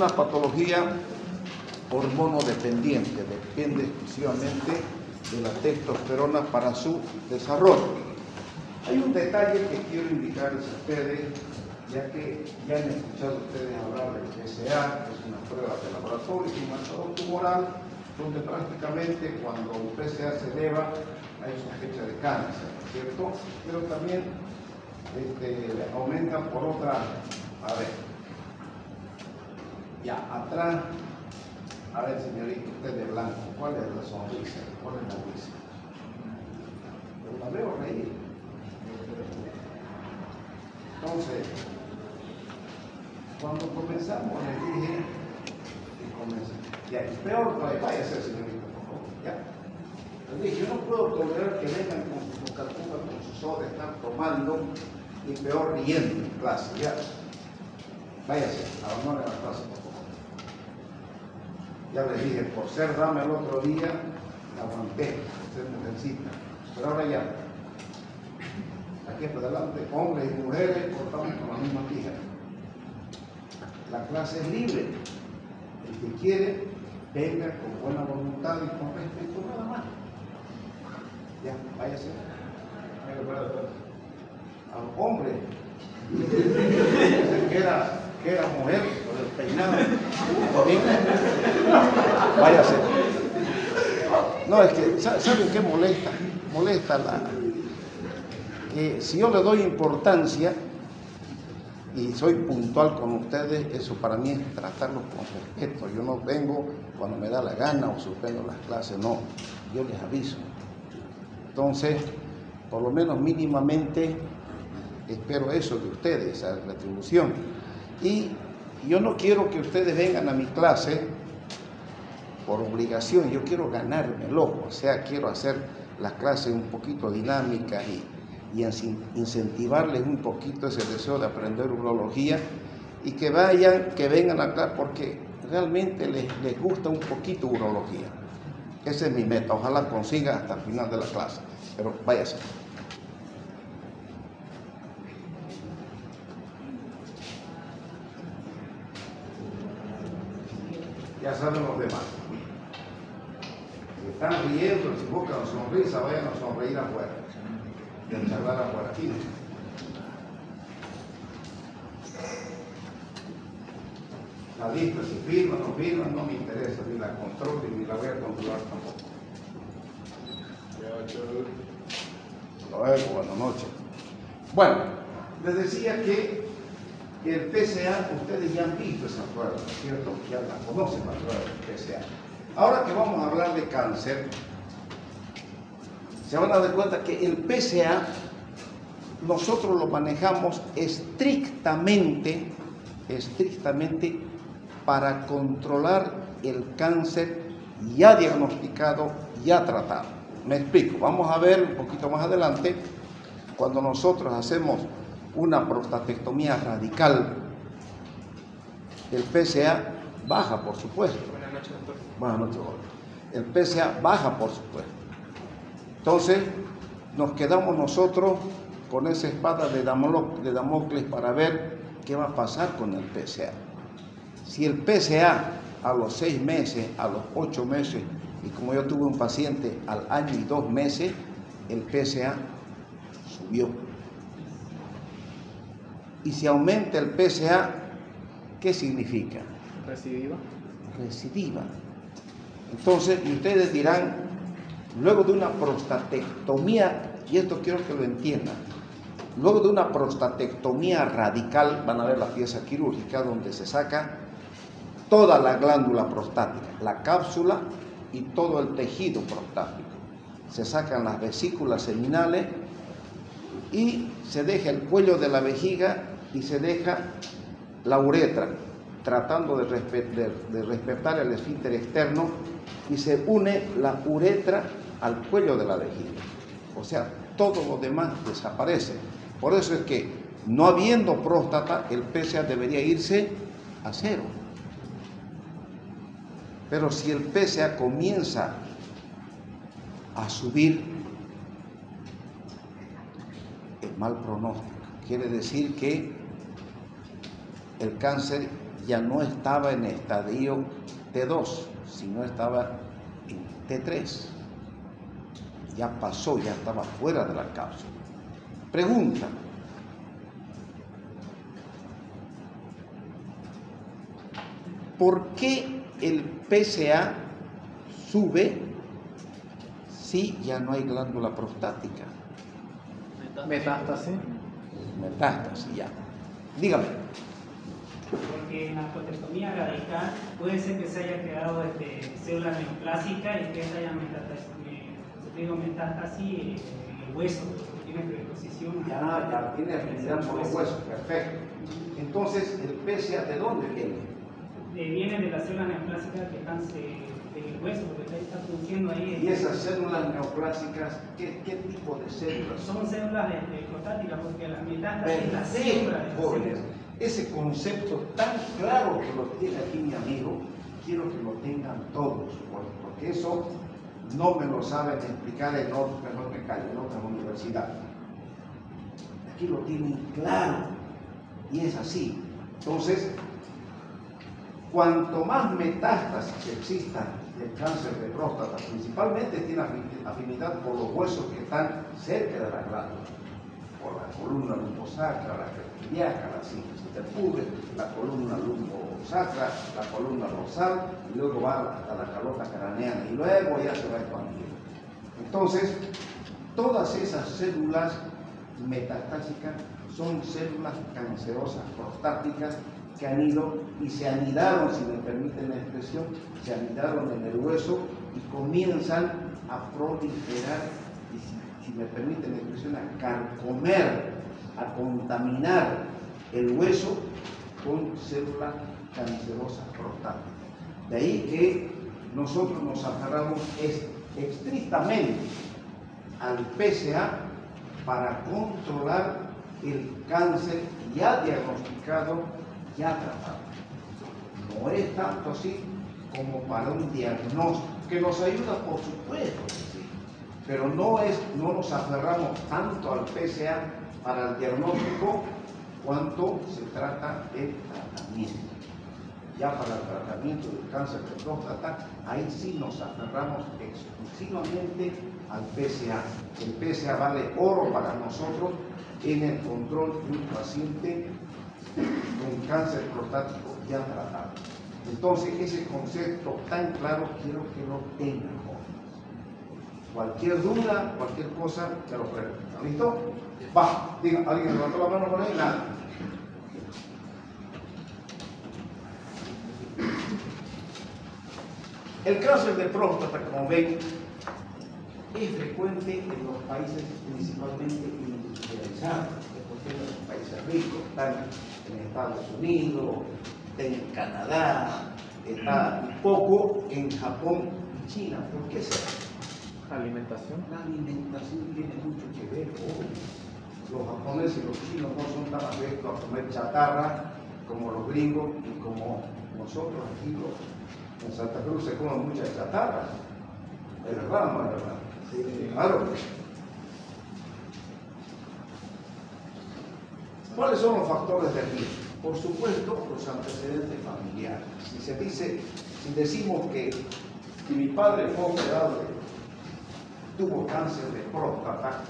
una patología hormonodependiente, depende exclusivamente de la testosterona para su desarrollo. Hay un detalle que quiero indicarles a ustedes, ya que ya han escuchado ustedes hablar del PSA, que es una prueba de laboratorio, es un marcador tumoral, donde prácticamente cuando un PSA se eleva hay sospecha de cáncer, ¿cierto? Pero también aumentan por otra, a ver, ya atrás, a ver señorita, usted de blanco, ¿cuál es la sonrisa? ¿Cuál es la risa? Pero la veo reír. Entonces, cuando comenzamos les dije que comenzamos, ya, y peor todavía, váyase señorita, por favor, ya. Les dije, yo no puedo tolerar que vengan con su Coca-Cola, con su soda, están tomando, y peor riendo en clase, ya. Váyase, abandonen la clase, por favor. Ya les dije, por ser dama el otro día, aguanté, por ser mujercita, pero ahora ya. Aquí por delante, hombres y mujeres, cortamos con la misma tija. La clase es libre. El que quiere, venga con buena voluntad y con respeto, nada más. Ya, váyase. Al hombre. que era mujer, por el peinado. Váyase. No, es que, ¿saben qué molesta? Molesta si yo le doy importancia y soy puntual con ustedes, eso para mí es tratarlos con respeto. Yo no vengo cuando me da la gana o suspendo las clases, no, yo les aviso. Entonces, por lo menos mínimamente espero eso de ustedes, esa retribución. Y yo no quiero que ustedes vengan a mi clase por obligación, yo quiero ganármelo, o sea, quiero hacer las clases un poquito dinámicas y incentivarles un poquito ese deseo de aprender urología y que vengan acá porque realmente les gusta un poquito urología. Esa es mi meta, ojalá consiga hasta el final de la clase, pero váyase. Ya saben los demás. Si están riendo, si buscan sonrisa, vayan a sonreír afuera. Y a charlar afuera. Aquí no. La lista, si firman o no firman, no me interesa, ni la controlo ni la voy a controlar tampoco. Buenas noches. Bueno, les decía que el PSA, ustedes ya han visto esa prueba, ¿no es cierto? Ya la conocen la prueba del PSA. Ahora que vamos a hablar de cáncer, se van a dar cuenta que el PSA nosotros lo manejamos estrictamente para controlar el cáncer ya diagnosticado, ya tratado. Me explico, vamos a ver un poquito más adelante, cuando nosotros hacemos una prostatectomía radical, el PSA baja, por supuesto. Buenas noches, doctor. Buenas noches, doctor. El PSA baja, por supuesto. Entonces, nos quedamos nosotros con esa espada de Damocles para ver qué va a pasar con el PSA. Si el PSA a los 6 meses, a los 8 meses, y como yo tuve un paciente al año y 2 meses, el PSA subió. Y si aumenta el PSA, ¿qué significa? Recidiva. Recidiva. Entonces, y ustedes dirán, luego de una prostatectomía, y esto quiero que lo entiendan, luego de una prostatectomía radical, van a ver la pieza quirúrgica donde se saca toda la glándula prostática, la cápsula y todo el tejido prostático. Se sacan las vesículas seminales y se deja el cuello de la vejiga y se deja la uretra, tratando de respetar el esfínter externo, y se une la uretra al cuello de la vejiga. O sea, todo lo demás desaparece. Por eso es que, no habiendo próstata, el PSA debería irse a 0. Pero si el PSA comienza a subir, es mal pronóstico. Quiere decir que el cáncer ya no estaba en estadio T2, sino estaba en T3. Ya pasó, ya estaba fuera de la cápsula. Pregunta. ¿Por qué el PSA sube si ya no hay glándula prostática? Metástasis. Metástasis, ya. Dígame. Porque en la prostatectomía radical puede ser que se haya quedado células neoplásicas y que esta haya sufrido metástasis en el hueso, porque tiene predisposición. Ya tiene afinidad por los huesos, perfecto. Entonces, ¿el PSA de dónde viene? Viene de las células neoplásicas que están en el hueso, porque está produciendo ahí. ¿Y esas células neoplásicas, qué tipo de células son? Son células prostáticas, porque la metástasis es la célula de las Jóvenes, células. ese concepto tan claro que lo tiene aquí mi amigo, quiero que lo tengan todos, porque eso no me lo saben explicar en otras universidades. Aquí lo tienen claro y es así. Entonces, cuanto más metástasis existan del cáncer de próstata, principalmente tiene afinidad por los huesos que están cerca de la glándula, por la columna lumbosacra, la ilíaca, la cinquiterpubis, la columna lumbosacra, la columna dorsal, y luego va hasta la calota craneana, y luego ya se va expandiendo. Entonces, todas esas células metastásicas son células cancerosas prostáticas que han ido y se anidaron, si me permiten la expresión, se anidaron en el hueso y comienzan a proliferar, y si me permiten la expresión, a carcomer, a contaminar el hueso con células cancerosas prostáticas. De ahí que nosotros nos aferramos estrictamente al PSA para controlar el cáncer ya diagnosticado, ya tratado. No es tanto así como para un diagnóstico, que nos ayuda por supuesto, sí, pero no nos aferramos tanto al PSA para el diagnóstico cuanto se trata de tratamiento. Ya para el tratamiento del cáncer de próstata, ahí sí nos aferramos exclusivamente al PSA. El PSA vale oro para nosotros en el control de un paciente con cáncer prostático ya tratado. Entonces, ese concepto tan claro quiero que lo tengan, jóvenes. Cualquier duda, cualquier cosa, te lo pregunto. ¿Listo? Va, diga, ¿alguien levantó la mano por ahí? Nada. El cáncer de próstata, como ven, es frecuente en los países principalmente industrializados, porque en los países ricos, están en Estados Unidos, en Canadá, está un poco en Japón y China. ¿Por qué será? Alimentación. La alimentación tiene mucho que ver. Los japoneses y los chinos no son tan afectos a comer chatarra como los gringos y como nosotros aquí en Santa Cruz se come mucha chatarra. ¿Es verdad o no es verdad? Sí, claro. ¿Cuáles son los factores de riesgo? Por supuesto, los antecedentes familiares. Si decimos que mi padre fue operado, tuvo cáncer de próstata,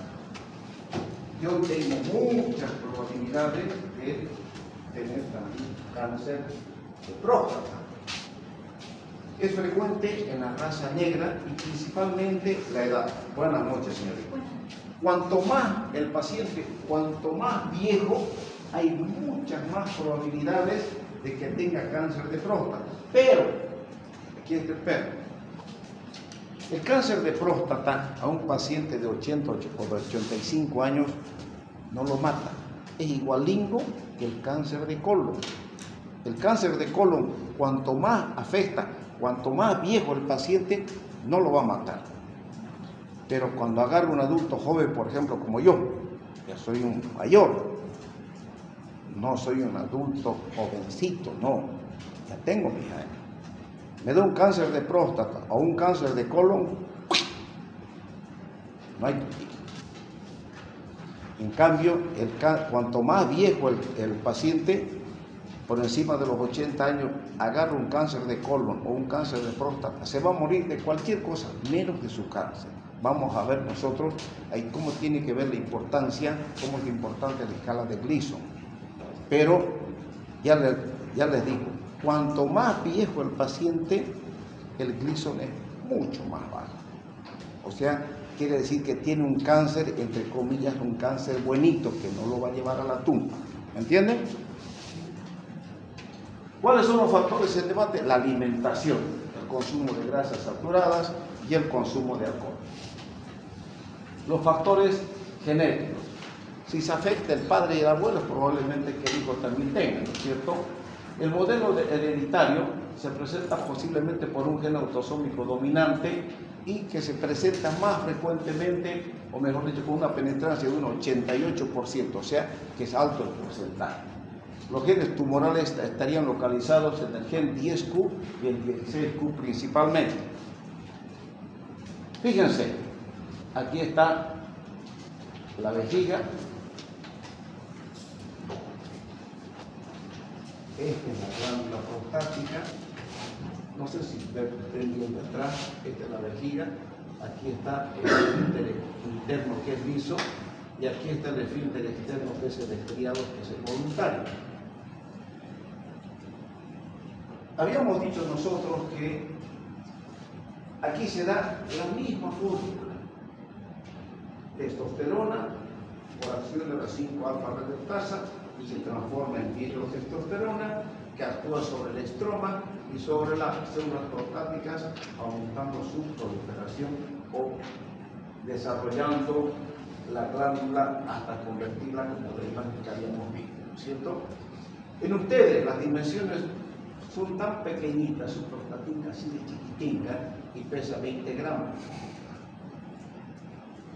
yo tengo muchas probabilidades de tener también cáncer de próstata. Es frecuente en la raza negra y principalmente la edad. Buenas noches, señorita. Cuanto más el paciente, cuanto más viejo, hay muchas más probabilidades de que tenga cáncer de próstata. Pero, aquí está el pero. El cáncer de próstata a un paciente de 80 o de 85 años no lo mata. Es igualingo que el cáncer de colon. El cáncer de colon, cuanto más afecta, cuanto más viejo el paciente, no lo va a matar. Pero cuando agarra un adulto joven, por ejemplo, como yo, ya soy un mayor, no soy un adulto jovencito, no, ya tengo mis años. Me da un cáncer de próstata o un cáncer de colon, no hay motivo. En cambio, cuanto más viejo el paciente, por encima de los 80 años agarra un cáncer de colon o un cáncer de próstata, se va a morir de cualquier cosa, menos de su cáncer. Vamos a ver nosotros ahí cómo tiene que ver la importancia, cómo es importante la escala de Gleason. Pero ya les digo, cuanto más viejo el paciente, el Gleason es mucho más bajo. O sea, quiere decir que tiene un cáncer, entre comillas, un cáncer buenito, que no lo va a llevar a la tumba. ¿Me entienden? ¿Cuáles son los factores en debate? La alimentación, el consumo de grasas saturadas y el consumo de alcohol. Los factores genéticos. Si se afecta el padre y el abuelo, probablemente que el hijo también tenga, ¿no es cierto? El modelo hereditario se presenta posiblemente por un gen autosómico dominante y que se presenta más frecuentemente, o mejor dicho, con una penetrancia de un 88%, o sea, que es alto el porcentaje. Los genes tumorales estarían localizados en el gen 10Q y el 16Q principalmente. Fíjense, aquí está la vejiga. Esta es la glándula prostática. No sé si ven bien detrás. Esta es la vejiga. Aquí está el esfínter interno, que es liso, y aquí está el esfínter externo, que es el estriado, que es el voluntario. Habíamos dicho nosotros que aquí se da la misma fórmula. Testosterona, por acción de la 5-alfa reductasa, se transforma en dihidrotestosterona, que actúa sobre el estroma y sobre las células prostáticas, aumentando su proliferación o desarrollando la glándula hasta convertirla como la imagen que habíamos visto, ¿no es cierto? En ustedes las dimensiones son tan pequeñitas, su prostatica así de chiquitica y pesa 20 gramos.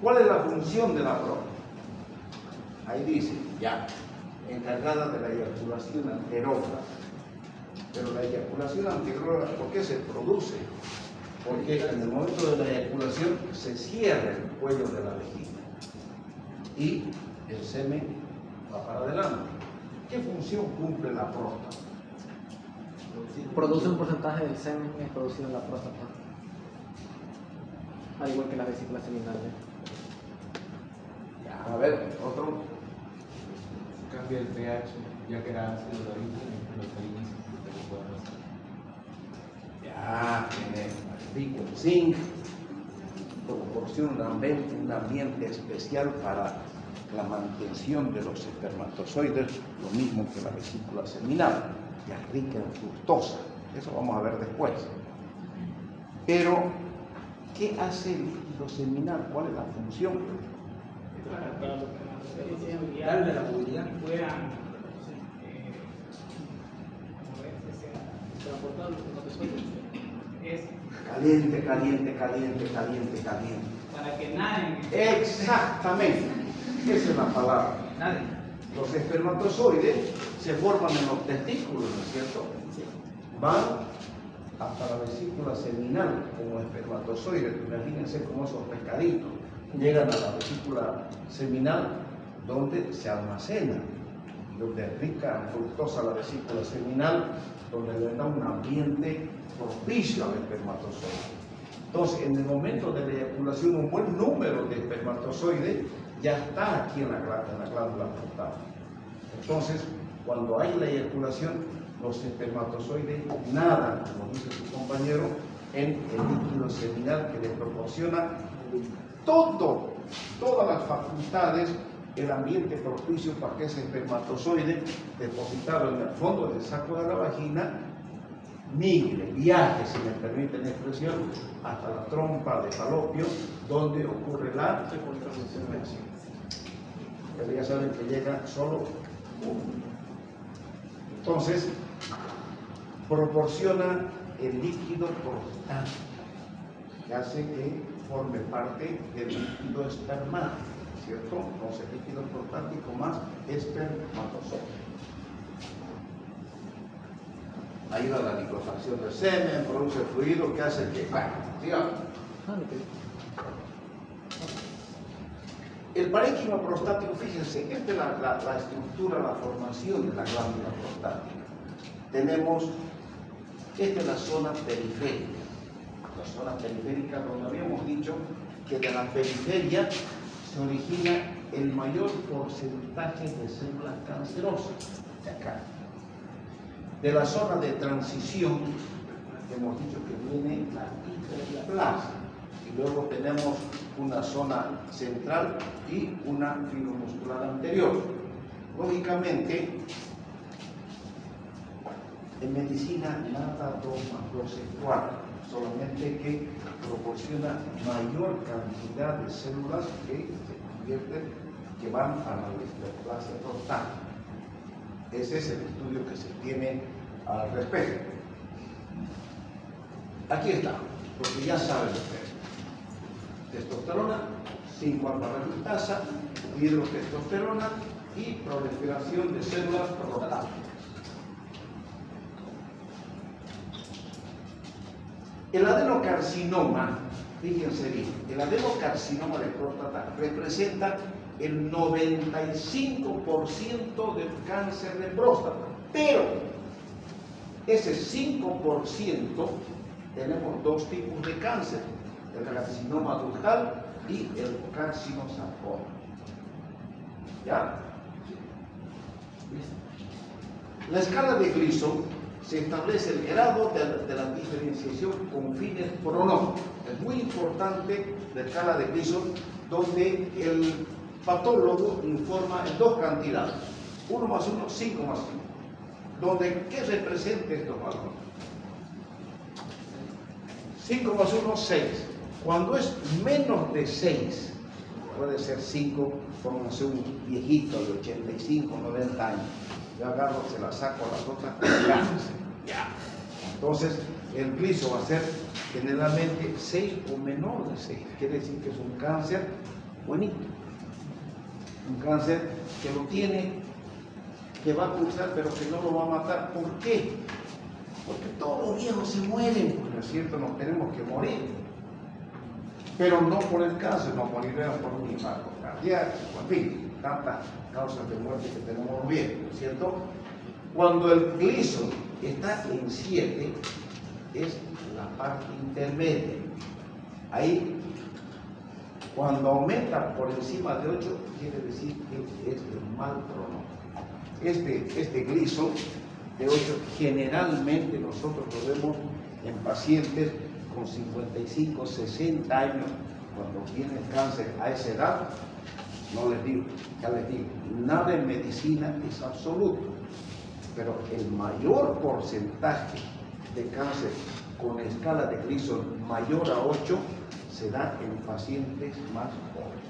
¿Cuál es la función de la próstata? Ahí dice, ya, encargada de la eyaculación anterógrada. Pero la eyaculación anterógrada, ¿por qué se produce? Porque en el momento de la eyaculación se cierra el cuello de la vejiga y el semen va para adelante. ¿Qué función cumple la próstata? Produce un porcentaje del semen que es producido en la próstata, al igual que la vesícula seminal. A ver, otro. Cambia el pH, ya que era ácido de orina, los alines Ya, tiene rico en zinc, proporciona un ambiente especial para la mantención de los espermatozoides, lo mismo que la vesícula seminal, que es rica en fructosa. Eso vamos a ver después. Pero, ¿qué hace el líquido seminal? ¿Cuál es la función? Darle la movilidad y puedan transportar los espermatozoides. Es Caliente, caliente, caliente, caliente, caliente. para que naden. Exactamente, esa es la palabra. Naden. Los espermatozoides se forman en los testículos, ¿no es cierto? Sí. Van hasta la vesícula seminal como espermatozoides, imagínense como esos pescaditos. Llegan a la vesícula seminal donde se almacenan, donde es rica en fructosa la vesícula seminal, donde le da un ambiente propicio al espermatozoide. Entonces, en el momento de la eyaculación, un buen número de espermatozoides ya está aquí en la glándula prostática. Entonces, cuando hay la eyaculación, los espermatozoides nadan, como dice su compañero, en el líquido seminal que le proporciona todas las facultades, el ambiente propicio para que ese espermatozoide depositado en el fondo del saco de la vagina migre, viaje, si me permiten la expresión, hasta la trompa de falopio, donde ocurre la fecundación. Pero ya saben que llega solo uno. Entonces, proporciona el líquido prostático, que hace que forme parte del líquido espermal, ¿cierto? Entonces, líquido prostático más espermatozoide. Ayuda a la licuefacción del semen, produce fluido que hace que... Bueno, sigamos. El parénquima prostático, fíjense, esta es la estructura, la formación de la glándula prostática. tenemos, esta es la zona periférica. La zona periférica donde habíamos dicho que de la periferia se origina el mayor porcentaje de células cancerosas, de acá. De la zona de transición, hemos dicho que viene la hiperplasia, y luego tenemos una zona central y una fibromuscular anterior. Lógicamente, en medicina nada 2 más 2 es 4, solamente que proporciona mayor cantidad de células que se convierten, que van a la hiperplasia total. Ese es el estudio que se tiene al respecto. Aquí está, porque ya saben ustedes. Testosterona, 5-alfa-reductasa, hidrotestosterona y proliferación de células prostáticas. El adenocarcinoma, fíjense bien, el adenocarcinoma de próstata representa el 95% del cáncer de próstata, pero ese 5% tenemos 2 tipos de cáncer, el carcinoma ductal y el carcinosarcoma. ¿Ya? La escala de Gleason se establece el grado de la diferenciación con fines pronósticos. Es muy importante la escala de Gleason, donde el patólogo informa en 2 cantidades, 1 más 1, 5 más 5, donde ¿qué representa estos valores? 5 más 1, 6. Cuando es menos de 6, puede ser 5, pónganse un viejito de 85, 90 años. Yo agarro, se la saco a las otras cáncer. Ya. Entonces, el Gleason va a ser generalmente 6 o menor de 6. Quiere decir que es un cáncer bonito. Un cáncer que lo tiene, que va a pulsar, pero que no lo va a matar. ¿Por qué? Porque todos los viejos se mueren, ¿no es cierto? Nos tenemos que morir. Pero no por el cáncer, nos moriremos por un infarto cardíaco, en fin, tantas causas de muerte que tenemos los viejos, ¿no es cierto? Cuando el Gleason está en 7, es la parte intermedia. Ahí, cuando aumenta por encima de 8, quiere decir que es el mal pronóstico. Este Gleason de 8 generalmente nosotros lo vemos en pacientes con 55, 60 años, cuando tiene cáncer a esa edad. No les digo, ya les digo, nada en medicina es absoluto, pero el mayor porcentaje de cáncer con escala de Gleason mayor a 8 se da en pacientes más jóvenes.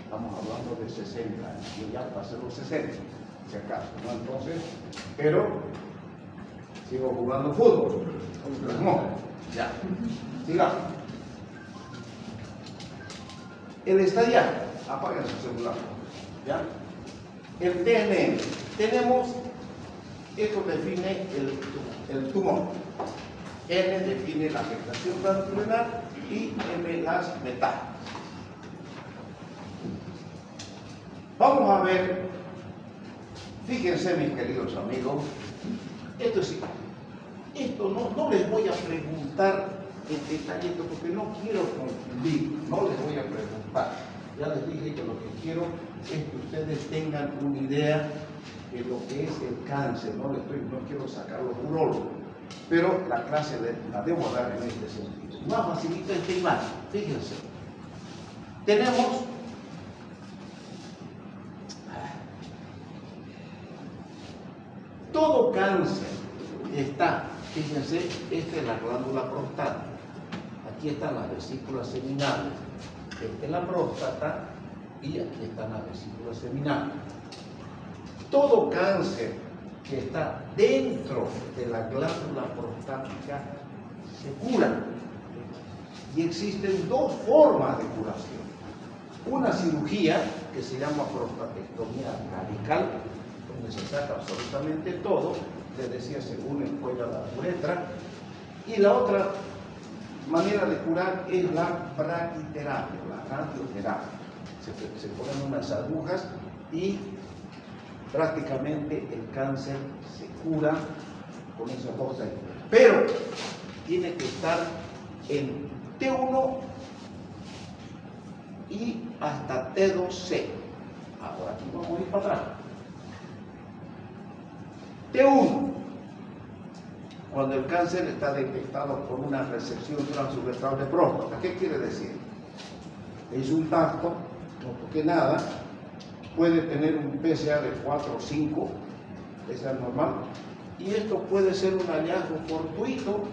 Estamos hablando de 60 años, yo ya pasé los 60, si acaso, ¿no? Entonces, pero sigo jugando fútbol. No, ya, sigamos. El estadiario, apaguen su celular, ¿ya? El TNM, tenemos, esto define el tumor. N define la afectación transrenal y M las metástasis. Vamos a ver, fíjense mis queridos amigos, esto no les voy a preguntar en detalle porque no quiero confundir, no les voy a preguntar. Ya les dije que lo que quiero es que ustedes tengan una idea de lo que es el cáncer, no quiero sacar los urólogos, pero la clase la debo dar en este sentido. Más facilita esta imagen, fíjense. Tenemos todo cáncer está, fíjense, esta es la glándula prostática, aquí están las vesículas seminales, esta es la próstata y aquí están las vesículas seminales. Todo cáncer que está dentro de la glándula prostática se cura. Y existen 2 formas de curación. Una cirugía que se llama prostatectomía radical, donde se saca absolutamente todo, les decía, según el cuello a la uretra. Y la otra manera de curar es la braquiterapia, la radioterapia. Se ponen unas agujas y prácticamente el cáncer se cura con esas dos técnicas. Pero tiene que estar en T1 y hasta T2C. Ahora aquí vamos a ir para atrás. T1, cuando el cáncer está detectado por una resección transuretral de próstata. ¿Qué quiere decir? Es un tacto, no toque nada, puede tener un PSA de 4 o 5, PSA normal, y esto puede ser un hallazgo fortuito.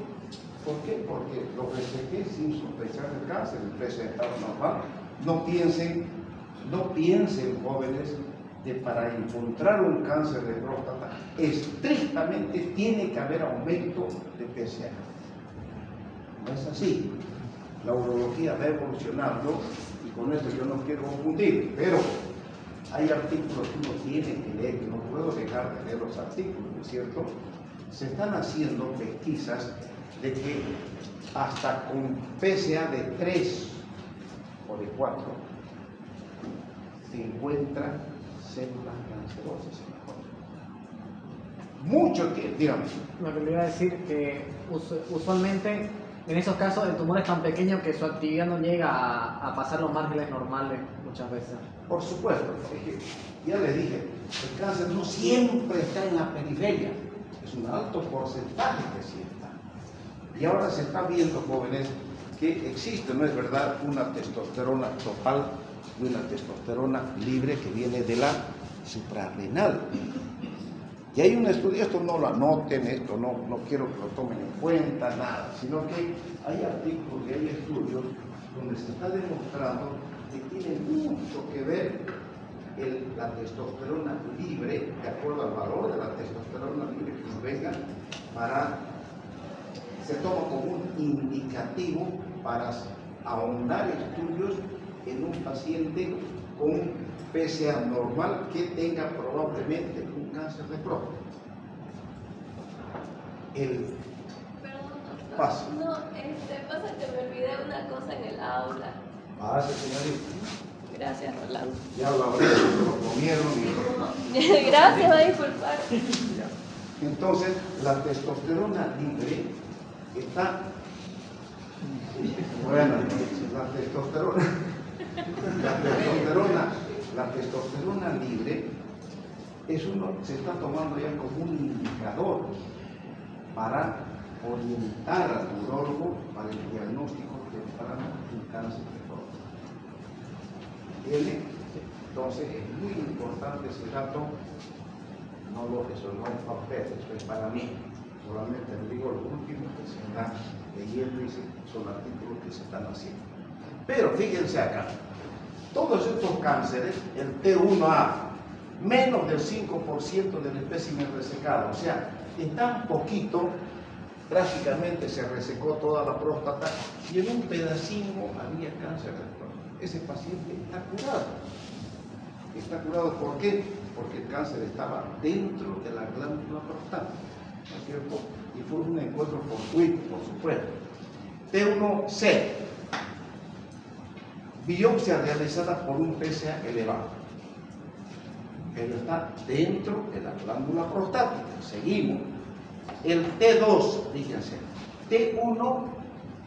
¿Por qué? Porque lo resequé sin sospechar el cáncer, el PSA estaba normal. No piensen, jóvenes, que para encontrar un cáncer de próstata estrictamente tiene que haber aumento de PSA. No es así. La urología va evolucionando y con esto yo no quiero confundir, pero hay artículos que uno tiene que leer, que no puedo dejar de leer los artículos, ¿no es cierto? Se están haciendo pesquisas de que hasta con PSA de 3 o de 4 se encuentran células cancerosas en la próstata. Mucho que, digamos. Lo que le iba a decir que usualmente en esos casos el tumor es tan pequeño que su actividad no llega a pasar los márgenes normales muchas veces. Por supuesto, es que ya les dije, el cáncer no siempre está en la periferia, es un alto porcentaje que sí está. Y ahora se está viendo, jóvenes, que existe, no es verdad, una testosterona total y una testosterona libre que viene de la suprarrenal. Y hay un estudio, esto no lo anoten, esto no quiero que lo tomen en cuenta, nada, sino que hay artículos y hay estudios donde se está demostrando que tiene mucho que ver la testosterona libre, de acuerdo al valor de la testosterona libre que nos venga, se toma como un indicativo para ahondar estudios en un paciente con PSA normal que tenga probablemente un cáncer de próstata. Perdón, paso. no, pasa que me olvidé una cosa en el aula. Pase, señorita. Gracias, Rolando. Ya lo hablé, lo comieron y... Gracias, va a disculpar. Ya. Entonces, la testosterona libre está... Bueno, la testosterona libre se está tomando ya como un indicador para orientar al urólogo para el diagnóstico temprano de un cáncer de próstata. ¿Entiende? Entonces es muy importante ese dato, no lo resuelvo en papel, eso es para mí. Solamente les digo lo último que se está leyendo y son artículos que se están haciendo. Pero fíjense acá, todos estos cánceres, el T1A, menos del 5% del espécimen resecado, o sea, en tan poquito, prácticamente se resecó toda la próstata y en un pedacito había cáncer de próstata. Ese paciente está curado. Está curado, ¿por qué? Porque el cáncer estaba dentro de la glándula prostática, ¿no es cierto? Y fue un encuentro fortuito, por supuesto. T1C, biopsia realizada por un PSA elevado, pero está dentro de la glándula prostática. Seguimos. El T2, fíjense, T1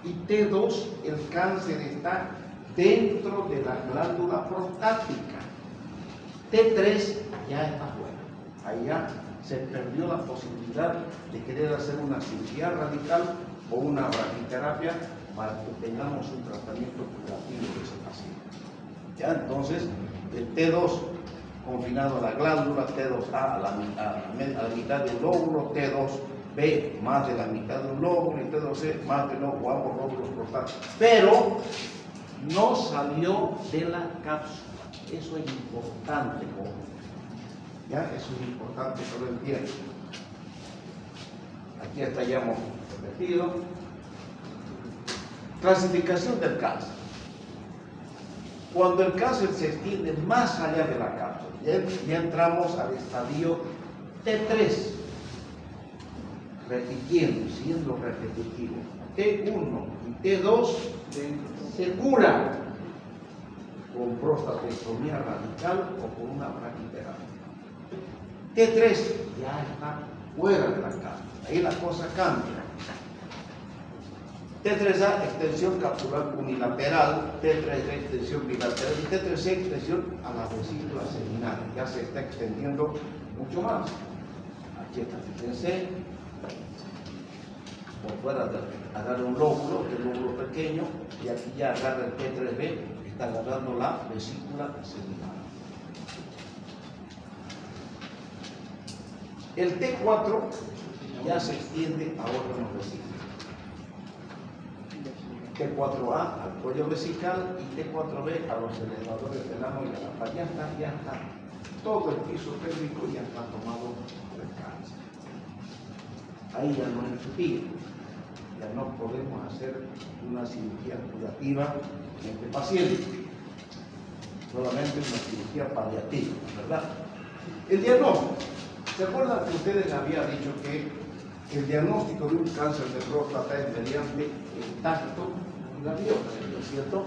y T2, el cáncer está dentro de la glándula prostática. T3 ya está fuera. Ahí ya se perdió la posibilidad de querer hacer una cirugía radical o una radioterapia para que tengamos un tratamiento curativo de ese paciente. Ya, entonces, el T2 confinado a la glándula, T2A a la mitad de un lóbulo, T2B más de la mitad de un lóbulo y T2C más de ambos lóbulos prostáticos. Pero no salió de la cápsula. Eso es importante, joven. ¿Ya? Eso es importante que lo entiendan. Aquí está ya hemos repetido. Clasificación del cáncer. Cuando el cáncer se extiende más allá de la cápsula, ya entramos al estadio T3, repitiendo, siendo repetitivo. T1 y T2 se curan con prostatectomía radical o con una braquiterapia. T3 ya está fuera de la cámara. Ahí la cosa cambia. T3A, extensión capsular unilateral, T3B, extensión bilateral y T3C, extensión a las vesículas seminales. Ya se está extendiendo mucho más. Aquí está, fíjense, por fuera agarra un lóbulo, el lóbulo pequeño, y aquí ya agarra el T3B, está agarrando la vesícula seminal. El T4 ya se extiende a órganos vesiculares. T4A al cuello vesical y T4B a los elevadores del ano y a la par. Ya está. Todo el piso pélvico ya está tomado por el cáncer. Ahí ya no es sutil. Ya no podemos hacer una cirugía curativa en este paciente. Solamente una cirugía paliativa, ¿verdad? El diagnóstico. ¿Se acuerdan que ustedes les había dicho que el diagnóstico de un cáncer de próstata es mediante el tacto y la biopsia, ¿no es cierto?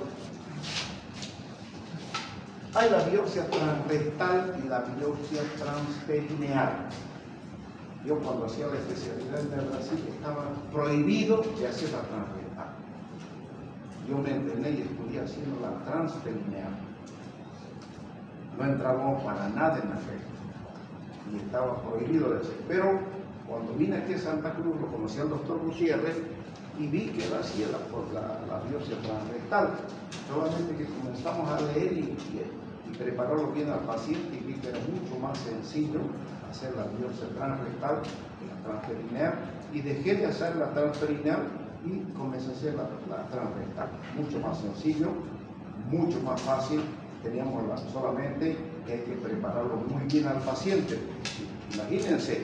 Hay la biopsia transrectal y la biopsia transperineal. Yo cuando hacía la especialidad en Brasil estaba prohibido de hacer la transrectal. Yo me entrené y estudié haciendo la transperineal. No entrábamos para nada en la recta y estaba prohibido de hacer. Pero cuando vine aquí a Santa Cruz lo conocí al doctor Gutiérrez y vi que él hacía la biopsia transrectal. Solamente que comenzamos a leer y prepararlo bien al paciente y vi que era mucho más sencillo hacer la biopsia transrectal que la transperineal, y dejé de hacer la transperineal y comencé a hacer la transrectal. Mucho más sencillo, mucho más fácil. Teníamos solamente que hay que prepararlo muy bien al paciente. Imagínense,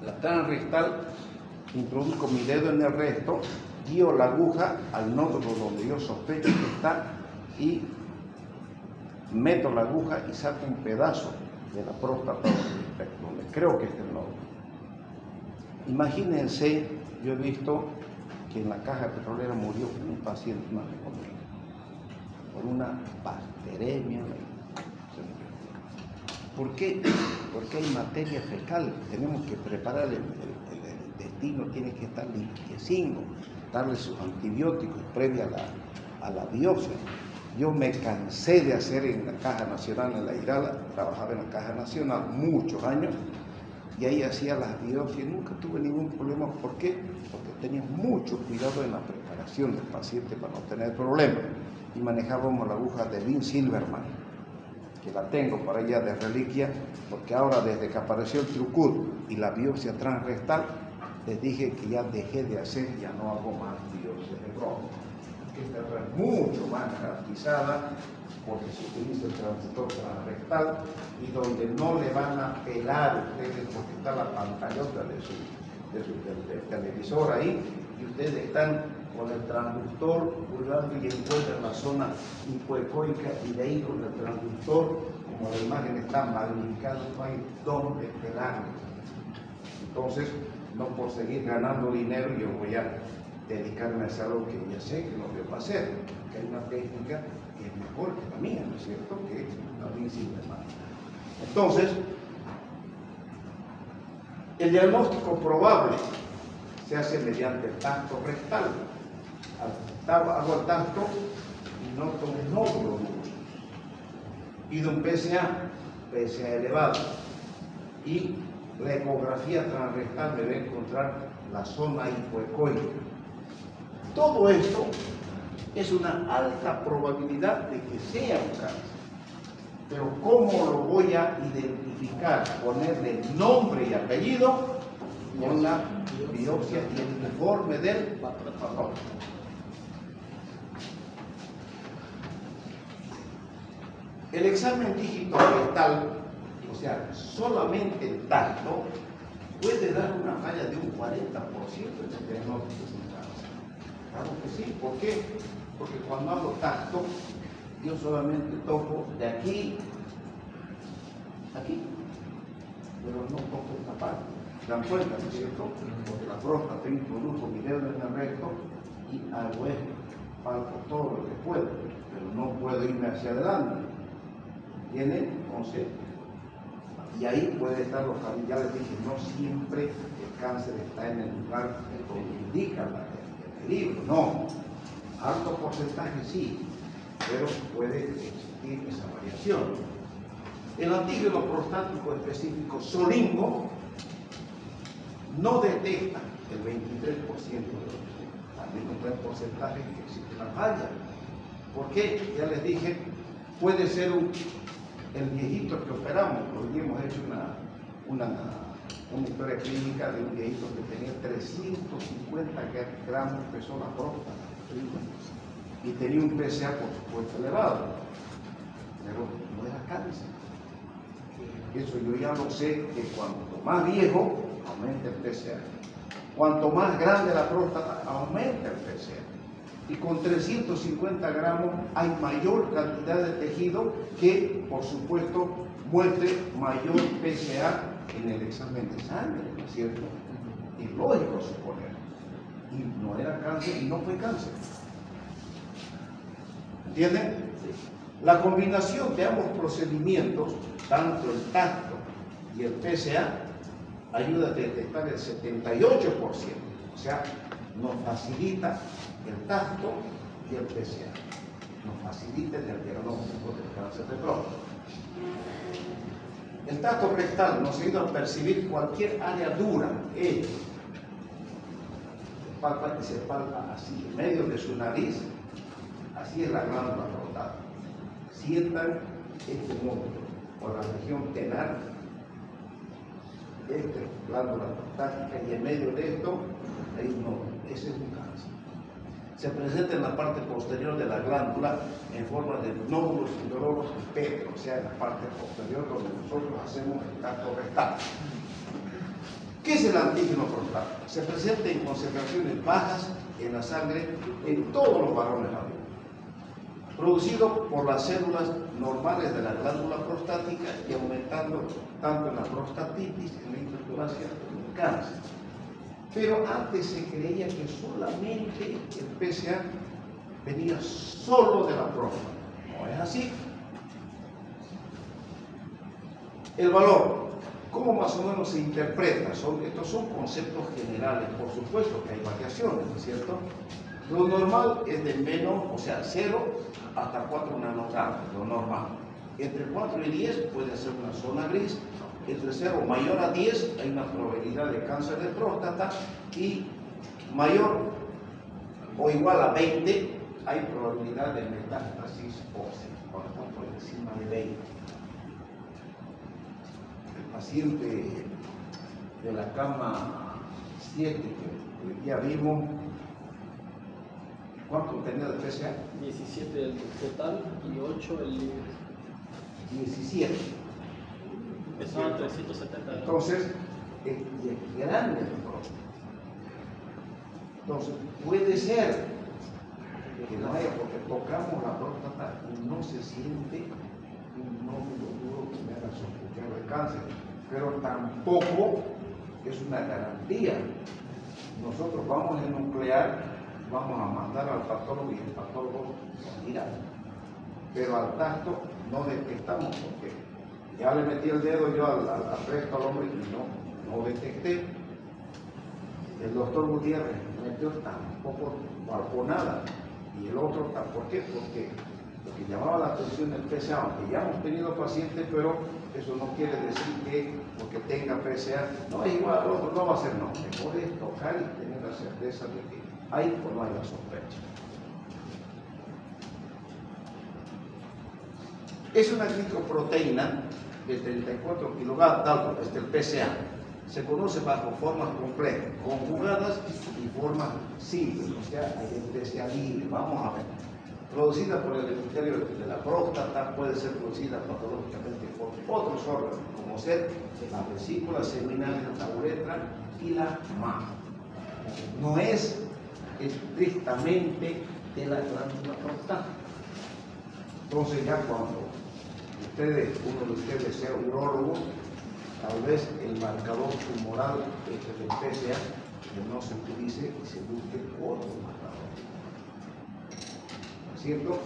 la transrectal, introduzco mi dedo en el recto, guío la aguja al nódulo donde yo sospecho que está y meto la aguja y saco un pedazo de la próstata donde creo que es el nódulo. Imagínense, yo he visto que en la caja petrolera murió un paciente, una vez conmigo, por una bacteremia. ¿Por qué? Porque hay materia fecal, tenemos que preparar el intestino, tiene que estar limpiecino, darle sus antibióticos previa a la biopsia. Yo me cansé de hacer en la Caja Nacional, en la Irala, trabajaba en la Caja Nacional muchos años, y ahí hacía las biopsias, nunca tuve ningún problema. ¿Por qué? Porque tenía mucho cuidado en la preparación del paciente para no tener problemas, y manejábamos la aguja de Lynn Silverman, que la tengo para allá de reliquia, porque ahora desde que apareció el Trucut y la biopsia transrectal, les dije que ya dejé de hacer, ya no hago más biopsias de bronco. Esta es mucho más garantizada porque se utiliza el transductor transrectal y donde no le van a pelar ustedes porque está la pantallota del televisor ahí y ustedes están con el transductor pulgando y encuentran la zona hipoecoica y de ahí con el transductor, como la imagen está magnificada, no hay dónde pelarlo. Entonces, no por seguir ganando dinero yo voy a dedicarme a hacer algo que ya sé que no debo hacer, que hay una técnica que es mejor que la mía, ¿no es cierto? Que también sirve más. Entonces, el diagnóstico probable se hace mediante el tacto rectal. Hago el tacto y noto un nódulo. Pido un PSA elevado, y la ecografía transrectal me va a encontrar la zona hipoecoica. Todo esto es una alta probabilidad de que sea un cáncer. Pero ¿cómo lo voy a identificar? Ponerle nombre y apellido con la biopsia y el informe del patólogo. El examen dígito rectal, o sea, solamente el tacto, puede dar una falla de un 40% en el diagnóstico de un cáncer. Claro que sí. ¿Por qué? Porque cuando hago tacto, yo solamente toco de aquí, aquí, pero no toco esta parte. ¿Se dan cuenta, no es cierto? Porque la próstata introduzco mi dedo en el recto y hago esto, palpo todo lo que puedo, pero no puedo irme hacia adelante. ¿Entienden? Entonces, Y ahí puede estar localizado. Ya les dije, no siempre el cáncer está en el lugar donde indica el peligro, no. Alto porcentaje sí, pero puede existir esa variación. El antígeno prostático específico Solingo no detecta el 23% de los también un buen porcentaje que existe una falla. ¿Por qué? Ya les dije, puede ser el viejito que operamos. Hoy hemos hecho una historia clínica de un viejito que tenía 350 gramos, pesó la próstata y tenía un PSA por supuesto elevado, pero no era cáncer. Eso yo ya lo sé, que cuanto más viejo aumenta el PSA, cuanto más grande la próstata aumenta el PSA, y con 350 gramos hay mayor cantidad de tejido que por supuesto muestre mayor PSA en el examen de sangre, ¿no es cierto? Es lógico suponer. Y no era cáncer y no fue cáncer. ¿Entienden? La combinación de ambos procedimientos, tanto el tacto y el PSA, ayuda a detectar el 78%. O sea, nos facilita el tacto y el PSA. Nos facilita el diagnóstico del cáncer de próstata. El tacto rectal nos ayuda a percibir cualquier área dura. Se palpa así, en medio de su nariz, así es la glándula prostática. Sientan este módulo, o la región tenar, esta glándula prostática, y en medio de esto hay un nódulo. Ese es un cáncer. Se presenta en la parte posterior de la glándula en forma de nódulos indoloros y petro, o sea, en la parte posterior donde nosotros hacemos el tacto rectal. ¿Qué es el antígeno prostático? Se presenta en concentraciones bajas en la sangre en todos los varones adultos, producido por las células normales de la glándula prostática y aumentando tanto en la prostatitis, en la hiperplasia, como en el cáncer. Pero antes se creía que solamente el PSA venía solo de la próstata. No es así. El valor, ¿cómo más o menos se interpreta? Estos son conceptos generales, por supuesto que hay variaciones, ¿no es cierto? Lo normal es de menos, o sea, 0 hasta 4 nanogramos, lo normal. Entre 4 y 10 puede ser una zona gris. Entre 0 mayor a 10 hay una probabilidad de cáncer de próstata, y mayor o igual a 20 hay probabilidad de metástasis ósea, cuando está por encima de 20. El paciente de la cama 7 que hoy día vimos, ¿cuánto tenía de PSA? 17 el total y 8 el libre. 17. Pesaban 370. Entonces, es grande el próstata. Entonces, puede ser que no haya, porque tocamos la próstata y no se siente un nódulo duro que me haga sospechar de cáncer, pero tampoco es una garantía. Nosotros vamos a enuclear, vamos a mandar al patólogo y el patólogo nos dirá, pero al tacto no detectamos, porque ya le metí el dedo yo al resto al hombre y no detecté. El doctor Gutiérrez metió tampoco palpó nada, y el otro tampoco. ¿Por qué? Porque lo que llamaba la atención el PSA, aunque ya hemos tenido pacientes, pero eso no quiere decir que porque tenga PSA, no es igual al otro, no va a ser, no. Mejor es tocar y tener la certeza de que hay o no hay la sospecha. Es una glicoproteína de 34 kilodalton, el PSA. Se conoce bajo formas complejas, conjugadas y formas simples, o sea, hay el PSA libre. Vamos a ver. Producida por el epitelio de la próstata, puede ser producida patológicamente por otros órganos, como ser la vesícula seminal, la uretra y la mama. No es estrictamente de la glándula prostática. Entonces, ya cuando uno de ustedes sea urólogo, tal vez el marcador tumoral del PSA que no se utilice y se busque otro marcador. ¿No es cierto?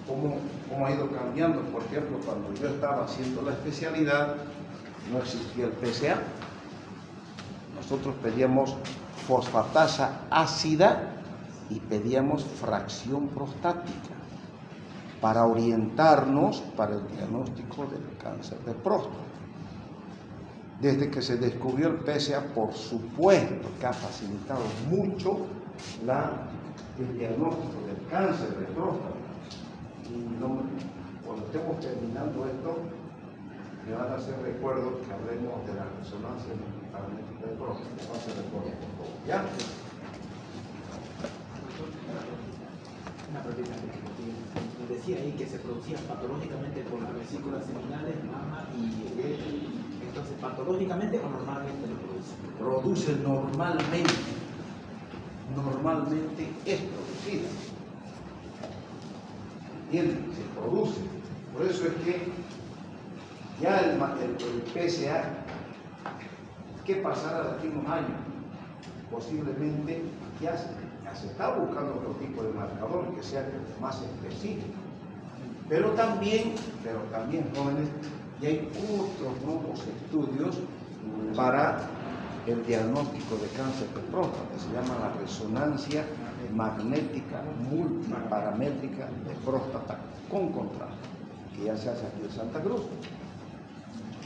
¿Cómo ha ido cambiando? Por ejemplo, cuando yo estaba haciendo la especialidad, no existía el PSA. Nosotros pedíamos fosfatasa ácida y pedíamos fracción prostática para orientarnos para el diagnóstico del cáncer de próstata. Desde que se descubrió el PSA, por supuesto que ha facilitado mucho el diagnóstico del cáncer de próstata. Y cuando estemos terminando esto, me van a hacer recuerdo que hablemos de la resonancia magnética de próstata. Me van a hacer recuerdo, por favor. ¿Ya? Una pregunta me decía ahí que se producía patológicamente por las vesículas seminales, mama y entonces patológicamente o normalmente lo produce. Produce normalmente es producida. ¿Entienden? Se produce. Por eso es que ya el PSA, ¿qué pasará de aquí a unos años? Posiblemente ya se está buscando otro tipo de marcador que sea más específico. Pero también, jóvenes, ya hay otros nuevos estudios para el diagnóstico de cáncer de próstata, que se llama la resonancia magnética multiparamétrica de próstata con contraste, que ya se hace aquí en Santa Cruz.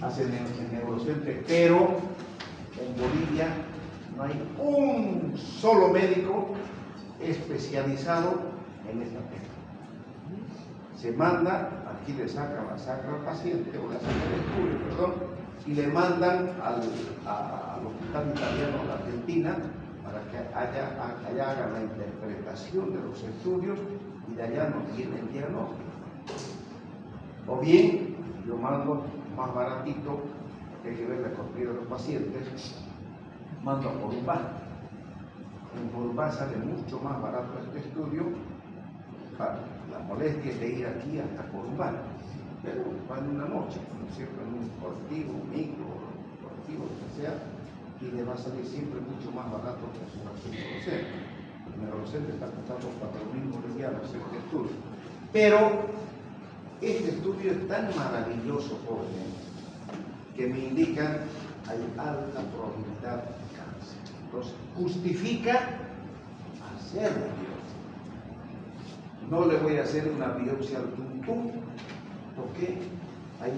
Hace en Neurocentro, pero en Bolivia no hay un solo médico especializado en esta técnica. Se manda, aquí le sacan la sacra al paciente, o le hacen el estudio, perdón, y le mandan al hospital italiano de Argentina para que allá hagan la interpretación de los estudios y de allá nos viene el diagnóstico. O bien, yo mando más baratito, que hay que ver la economía de los pacientes, mando a Corumbá. En Corumbá sale mucho más barato este estudio. La molestia es de ir aquí hasta Corumbá, pero va en una noche, ¿no es cierto? En un colectivo, un micro, colectivo, lo que sea, y le va a salir siempre mucho más barato que su Neurocentro. El Neurocentro está costando 4.000 bolivianos este estudio. Pero este estudio es tan maravilloso, jóvenes, que me indican hay alta probabilidad de cáncer. Entonces, justifica hacerlo. No le voy a hacer una biopsia al tuntún, porque hay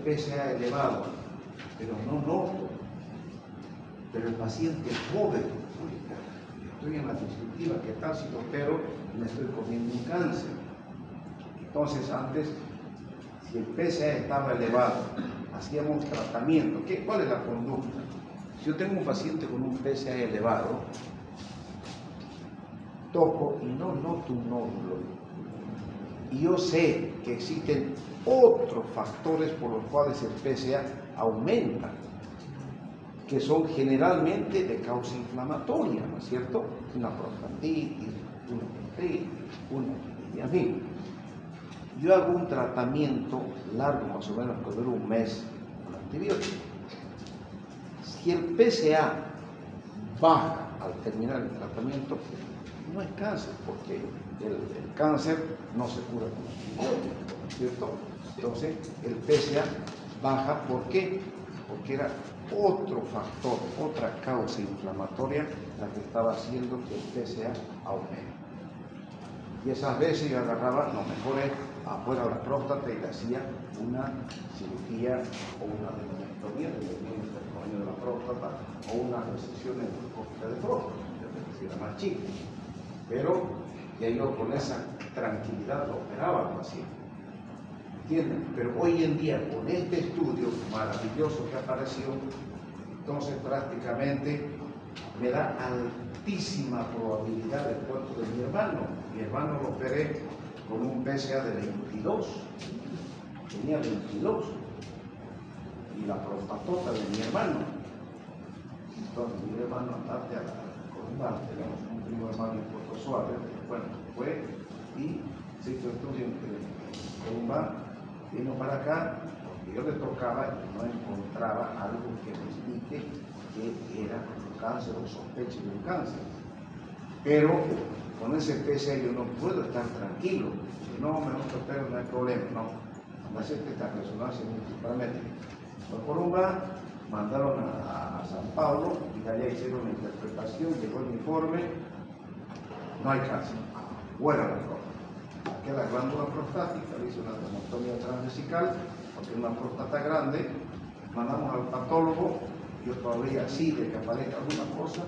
PSA elevado, pero no noto. Pero el paciente joven, estoy en la disyuntiva, ¿qué tal si lo opero y me estoy comiendo un cáncer? Entonces, antes, si el PSA estaba elevado, hacíamos tratamiento. ¿Cuál es la conducta? Si yo tengo un paciente con un PSA elevado, toco y no noto un nódulo. Y yo sé que existen otros factores por los cuales el PSA aumenta, que son generalmente de causa inflamatoria, ¿no es cierto? Una prostatitis, una artritis, en fin. Yo hago un tratamiento largo, más o menos, que dura un mes, con antibiótico. Si el PSA baja al terminar el tratamiento, no es cáncer, porque el cáncer no se cura con antibióticos, ¿no es cierto? Entonces, el PSA baja, ¿por qué? Porque era otro factor, otra causa inflamatoria la que estaba haciendo que el PSA aumente. Y esas veces yo agarraba, lo mejor es afuera de la próstata y le hacía una cirugía o una adenectomía, dependiendo del tamaño de la próstata, o una resección endoscópica de próstata, que era más chica. Pero ya yo con esa tranquilidad lo operaba al paciente. ¿Entienden? Pero hoy en día, con este estudio maravilloso que apareció, entonces prácticamente me da altísima probabilidad del cuerpo de mi hermano. Mi hermano lo operé con un PSA de 22, tenía 22, y la prostatota de mi hermano. Entonces mi hermano, aparte a la Corumbá, tenemos un primo hermano en Puerto Suárez, bueno, fue y se hizo estudio en Corumbá, vino para acá, porque yo le tocaba y no encontraba algo que me indique que era un cáncer o sospecha de un cáncer. Pero con ese PSA yo no puedo estar tranquilo. Si no me opero, no hay problema. No, me hace esta resonancia multiparamétrica. Por un lado, mandaron a San Pablo y allá hicieron la interpretación, llegó el informe, no hay cáncer, buena la cosa. Aquí la glándula prostática, le hizo una tomotomía transvesical, porque es una próstata grande, mandamos al patólogo, yo todavía sí de que aparezca alguna cosa,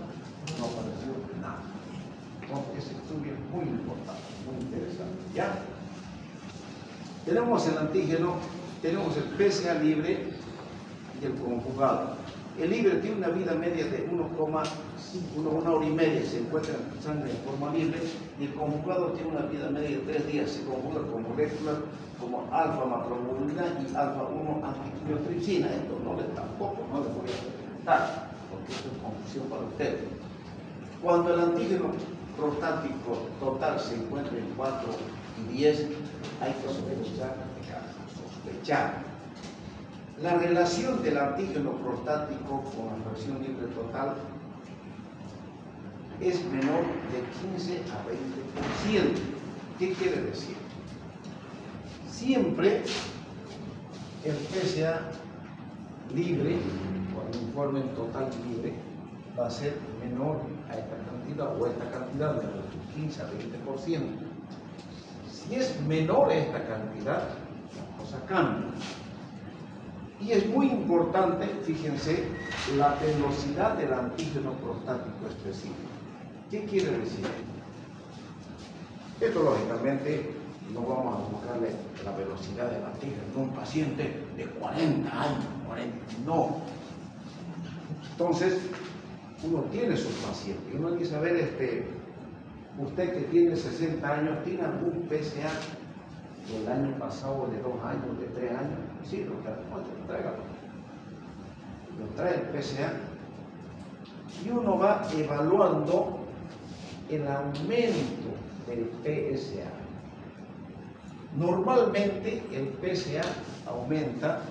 no apareció nada. Entonces, ese estudio es muy importante, muy interesante. ¿Ya? Tenemos el antígeno, tenemos el PSA libre y el conjugado. El libre tiene una vida media de 1,5, 1 hora y media, se encuentra en sangre en forma libre, y el conjugado tiene una vida media de 3 días, se conjuga con moléculas como alfa-macroglobulina y alfa-1 antiquimiotripsina. Esto tampoco no les voy a presentar, porque esto es confusión para ustedes. Cuando el antígeno prostático total se encuentra en 4 y 10, hay que sospechar. La relación del antígeno prostático con la fracción libre total es menor de 15 a 20%. ¿Qué quiere decir? Siempre el PSA libre, o el informe total libre, va a ser menor a esta cantidad o a esta cantidad, de 15 a 20%. Si es menor a esta cantidad, la cosa cambia. Y es muy importante, fíjense, la velocidad del antígeno prostático específico. ¿Qué quiere decir? Esto lógicamente no vamos a buscarle la velocidad del antígeno en un paciente de 40 años, 40, no. Entonces, uno tiene sus pacientes y uno hay que saber, usted que tiene 60 años, ¿tiene algún PSA del año pasado, de 2 años, de 3 años? Sí, lo tráigalo. Lo trae el PSA y uno va evaluando el aumento del PSA. Normalmente el PSA aumenta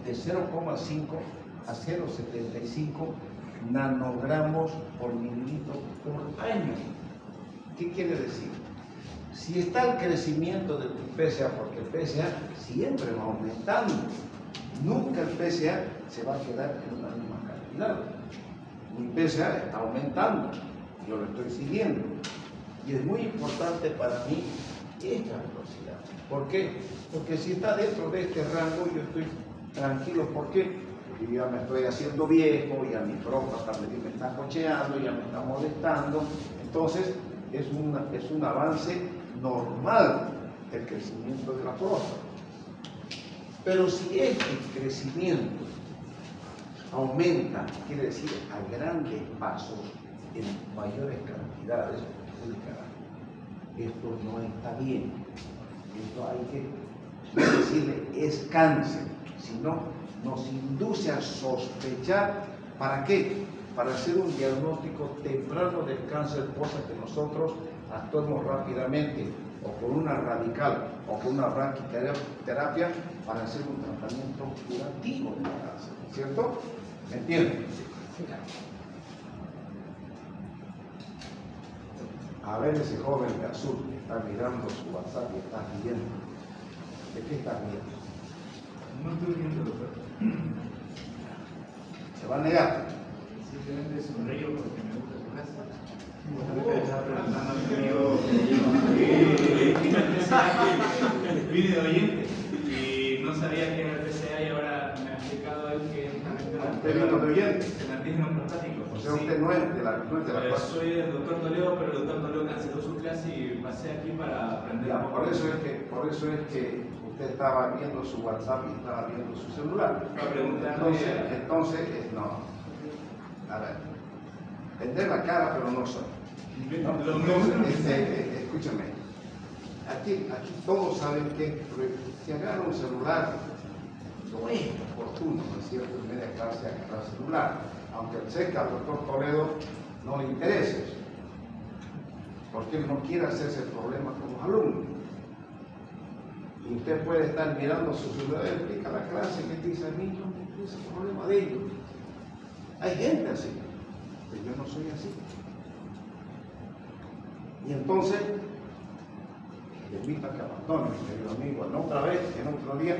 de 0,5 a 0,75 nanogramos por mililitro por año. ¿Qué quiere decir? Si está el crecimiento del PSA, porque el PSA siempre va aumentando, nunca el PSA se va a quedar en una misma cantidad. Mi PSA está aumentando, yo lo estoy siguiendo. Y es muy importante para mí esta velocidad. ¿Por qué? Porque si está dentro de este rango, yo estoy tranquilo. ¿Por qué? Porque ya me estoy haciendo viejo, ya mi próstata me está cocheando, ya me está molestando. Entonces, es un avance normal el crecimiento de la próstata. Pero si este crecimiento aumenta, quiere decir a grandes pasos, en mayores cantidades, esto no está bien. Esto hay que decirle, es cáncer, sino nos induce a sospechar. ¿Para qué? Para hacer un diagnóstico temprano del cáncer, cosa que nosotros actuemos rápidamente, o con una radical, o con una braquiterapia, para hacer un tratamiento curativo del cáncer, ¿cierto? ¿Me entienden? A ver ese joven de azul que está mirando su WhatsApp y está riendo. ¿De qué está riendo? No estoy viendo, doctor. ¿Se va a negar? Simplemente sonrío porque me gusta su casa. Vine de oyente y no sabía que era el PSA y ahora me ha explicado él que es ¿Usted vino de oyente? el antígeno prostático. O sea, usted no es de la clase. Soy el doctor Toledo, pero el doctor Toledo canceló su clase y pasé aquí para aprender. Ya, por eso es que usted estaba viendo su WhatsApp y estaba viendo su celular. Para preguntarle. Entonces, no. A ver, vender la cara, pero no soy. Escúchame. Aquí todos saben que si agarra un celular, no es oportuno, ¿no es cierto?, en media clase agarrar celular. Aunque sé que al doctor Toledo no le interesa eso, porque él no quiere hacerse el problema con los alumnos. Y usted puede estar mirando su celular, explica la clase, que dice a mí, no me interesa el problema de ellos. Hay gente así, pero yo no soy así. Y entonces, le invito a que abandone, mi querido amigo, en otra vez, en otro día,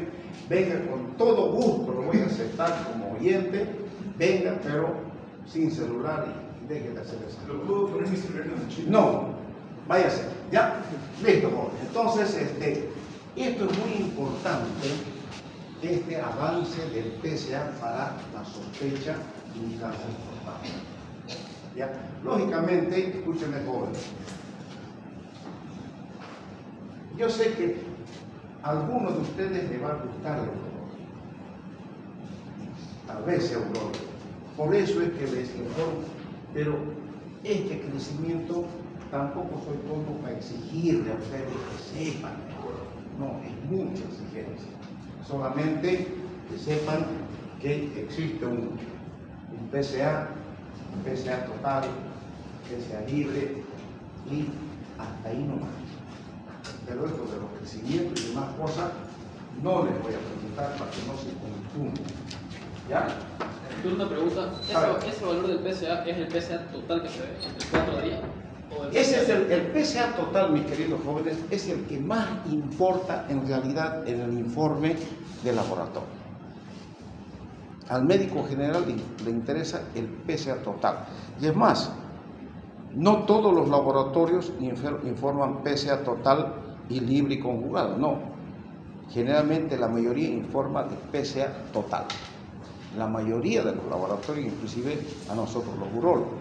venga con todo gusto, lo voy a aceptar como oyente, venga, pero sin celular y deje de hacer eso. ¿Lo puedo poner mi celular en el chip? No, váyase, ya, listo, joven. Entonces, esto es muy importante, este avance del PSA para la sospecha de un cáncer prostático. ¿Ya? Lógicamente, escúchenme, joven. Yo sé que a algunos de ustedes les va a gustar el urologo. A veces urologo. Por eso es que les informo. Pero este crecimiento tampoco soy como para exigirle a ustedes que sepan. No, es mucha exigencia. Solamente que sepan que existe un PSA total, PSA libre y hasta ahí nomás. Pero esto de los crecimientos y demás cosas no les voy a preguntar para que no se confundan. ¿Ya? Tú una pregunta, ¿ese valor del PSA es el PSA total que se ve entre 4 días? Ese es el PSA total, mis queridos jóvenes, es el que más importa en realidad en el informe del laboratorio. Al médico general le interesa el PSA total. Y es más, no todos los laboratorios informan PSA total y libre y conjugado, no. Generalmente la mayoría informa de PSA total. La mayoría de los laboratorios, inclusive a nosotros los urólogos.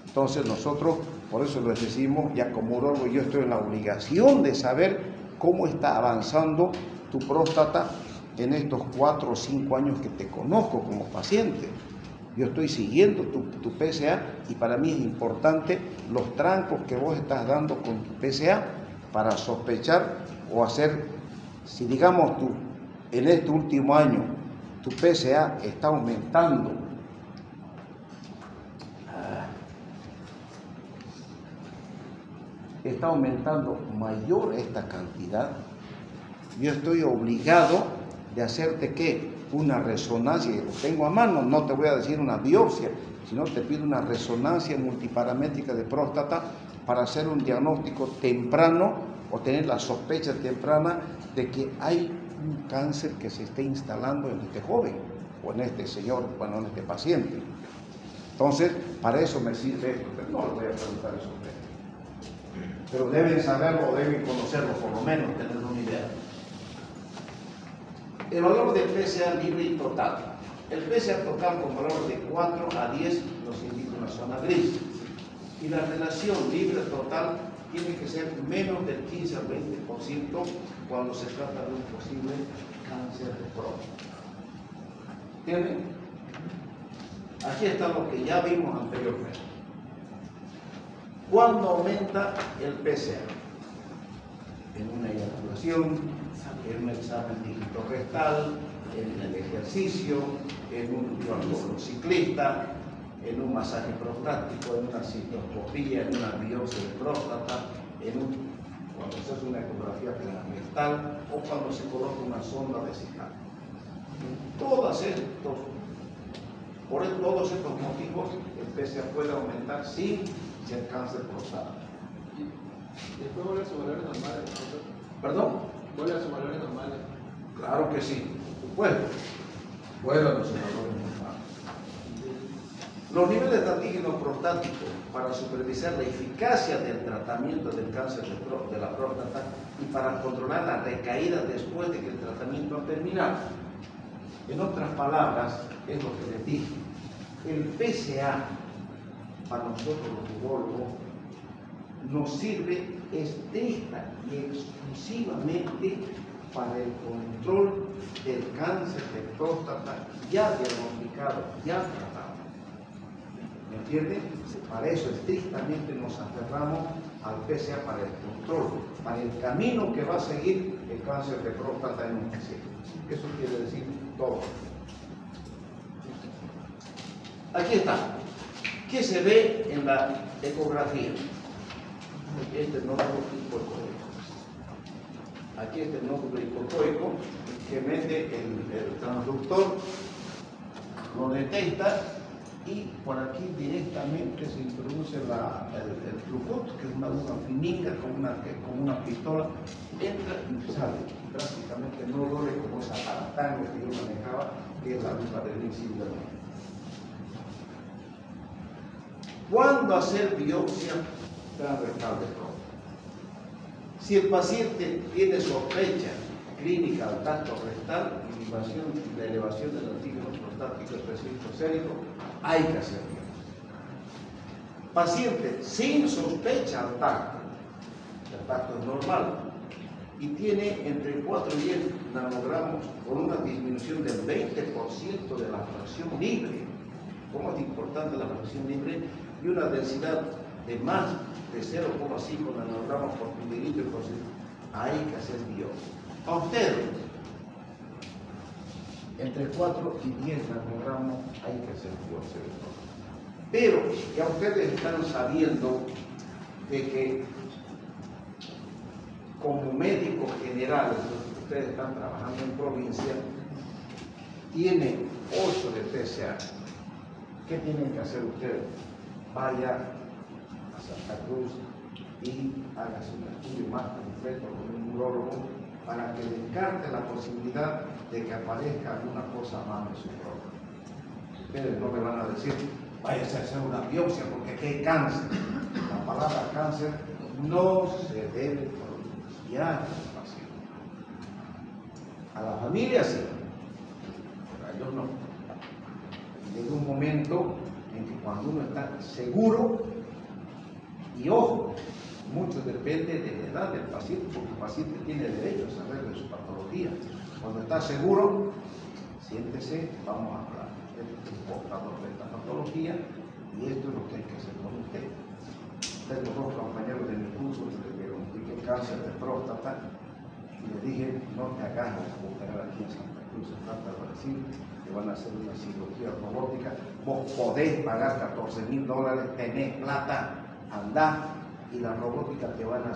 Entonces nosotros, por eso les decimos, ya como urólogo, yo estoy en la obligación de saber cómo está avanzando tu próstata en estos 4 o 5 años que te conozco como paciente. Yo estoy siguiendo tu PSA y para mí es importante los trancos que vos estás dando con tu PSA para sospechar o hacer, si digamos en este último año tu PSA está aumentando, mayor esta cantidad, yo estoy obligado de hacerte ¿qué? Una resonancia, que lo tengo a mano, no te voy a decir una biopsia, sino te pido una resonancia multiparamétrica de próstata para hacer un diagnóstico temprano o tener la sospecha temprana de que hay un cáncer que se esté instalando en este joven o en este señor, bueno, en este paciente. Entonces, para eso me sirve esto, pero no les voy a preguntar eso a ustedes. Pero deben saberlo o deben conocerlo, por lo menos tener una idea. El valor del PSA libre y total. El PSA total con valor de 4 a 10 nos indica una zona gris. Y la relación libre-total tiene que ser menos del 15 al 20% cuando se trata de un posible cáncer de próstata. ¿Entienden? Aquí está lo que ya vimos anteriormente. ¿Cuándo aumenta el PSA? En una eyaculación, en un examen dígito rectal, en el ejercicio, en un ciclista, en un masaje prostático, en una cistoscopía, en una biopsia de próstata, cuando se hace una ecografía rectal o cuando se coloca una sonda vesical. Por todos estos motivos, el PSA puede aumentar sin ser cáncer prostático. ¿Después vuelve a sus valores normales? ¿Perdón? ¿Vuelve a sus valores normales? Claro que sí, por supuesto. Vuelve a los valores normales. Los niveles de antígeno prostático para supervisar la eficacia del tratamiento del cáncer de la próstata y para controlar la recaída después de que el tratamiento ha terminado. En otras palabras, es lo que les dije. El PSA, para nosotros los urólogos, nos sirve estricta y exclusivamente para el control del cáncer de próstata ya diagnosticado, ya tratado. ¿Me entienden? Para eso estrictamente nos aferramos al PSA para el control, para el camino que va a seguir el cáncer de próstata en un paciente. Eso quiere decir todo. Aquí está. ¿Qué se ve en la ecografía? Este nódulo hipocoico. Aquí este nódulo hipocoico que mete el transductor, lo detecta y por aquí directamente se introduce el flucut, que es una aguja fininga con una pistola, entra y sale. Prácticamente no duele como esa paratanga que yo manejaba, que es la aguja del insigne. ¿Cuándo hacer biopsia transrectal de próstata? Si el paciente tiene sospecha clínica al tacto rectal, la elevación del antígeno prostático específico sérico, hay que hacer biopsia. Paciente sin sospecha al tacto, el tacto es normal, y tiene entre 4 y 10 nanogramos con una disminución del 20% de la fracción libre. ¿Cómo es importante la fracción libre? Y una densidad de más de 0,5 nanogramos por mililitro por ciento. Hay que hacer biopsia. A ustedes, entre 4 y 10 nanogramos hay que hacer biopsia. Pero ya ustedes están sabiendo de que como médicos generales, los que ustedes están trabajando en provincia, tienen 8 de PSA. ¿Qué tienen que hacer ustedes? Vaya a Santa Cruz y hágase un estudio más completo con un neurólogo para que descarte la posibilidad de que aparezca alguna cosa más en su próstata. Ustedes no me van a decir, váyase a hacer una biopsia porque aquí hay cáncer. La palabra cáncer no se debe pronunciar al paciente. A la familia sí, pero a ellos no. Llega un momento en que cuando uno está seguro, y ojo, mucho depende de la edad del paciente, porque el paciente tiene derecho a saber de su patología. Cuando está seguro, siéntese, vamos a hablar. Este es el portador de esta patología y esto es lo que hay que hacer con usted. Tengo 2 compañeros de mi curso que le diagnostiqué cáncer de próstata y le dije, no te hagas operar aquí en Santa Cruz, en Plata, Brasil, te van a hacer una cirugía robótica, vos podés pagar $14,000, tenés plata, andá, y la robótica te van a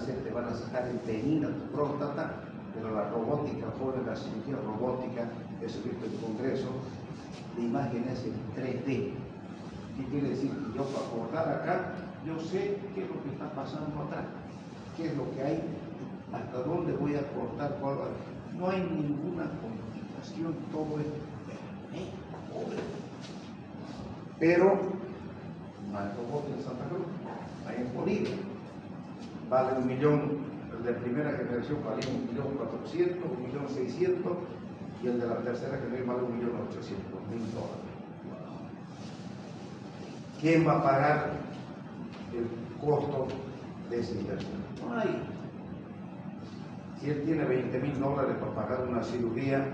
sacar en penina tu próstata, pero la robótica, joven, la cirugía robótica, eso visto en el Congreso, de imágenes en 3D. ¿Qué quiere decir? Yo para cortar acá, yo sé qué es lo que está pasando atrás, qué es lo que hay, hasta dónde voy a cortar, no hay ninguna complicación, todo es pobre. Pero no hay robot en Santa Cruz, hay en Bolivia. Vale $1 millón, el de primera generación valía $1.400.000, $1.600.000 y el de la tercera generación vale $1.800.000. ¿Quién va a pagar el costo de esa inversión? No hay. Si él tiene $20,000 para pagar una cirugía,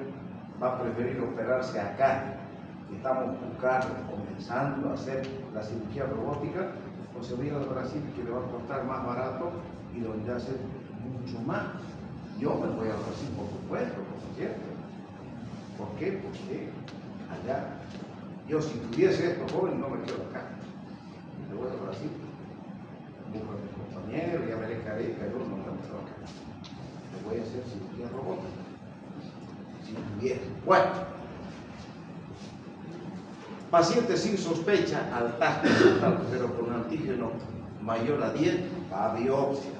va a preferir operarse acá. Estamos comenzando a hacer la cirugía robótica, o se va a ir al Brasil que le va a costar más barato y donde hace mucho más. Yo me voy al Brasil, por supuesto, por cierto. ¿Por qué? Porque allá, yo si tuviese esto joven no me quedo acá. Me voy al Brasil, busco a mi compañero, ya veré careca, yo no me quedo acá. Me voy a hacer cirugía robótica. Si tuviese. Bueno. Paciente sin sospecha al tacto rectal, pero con antígeno mayor a 10, va a biopsia.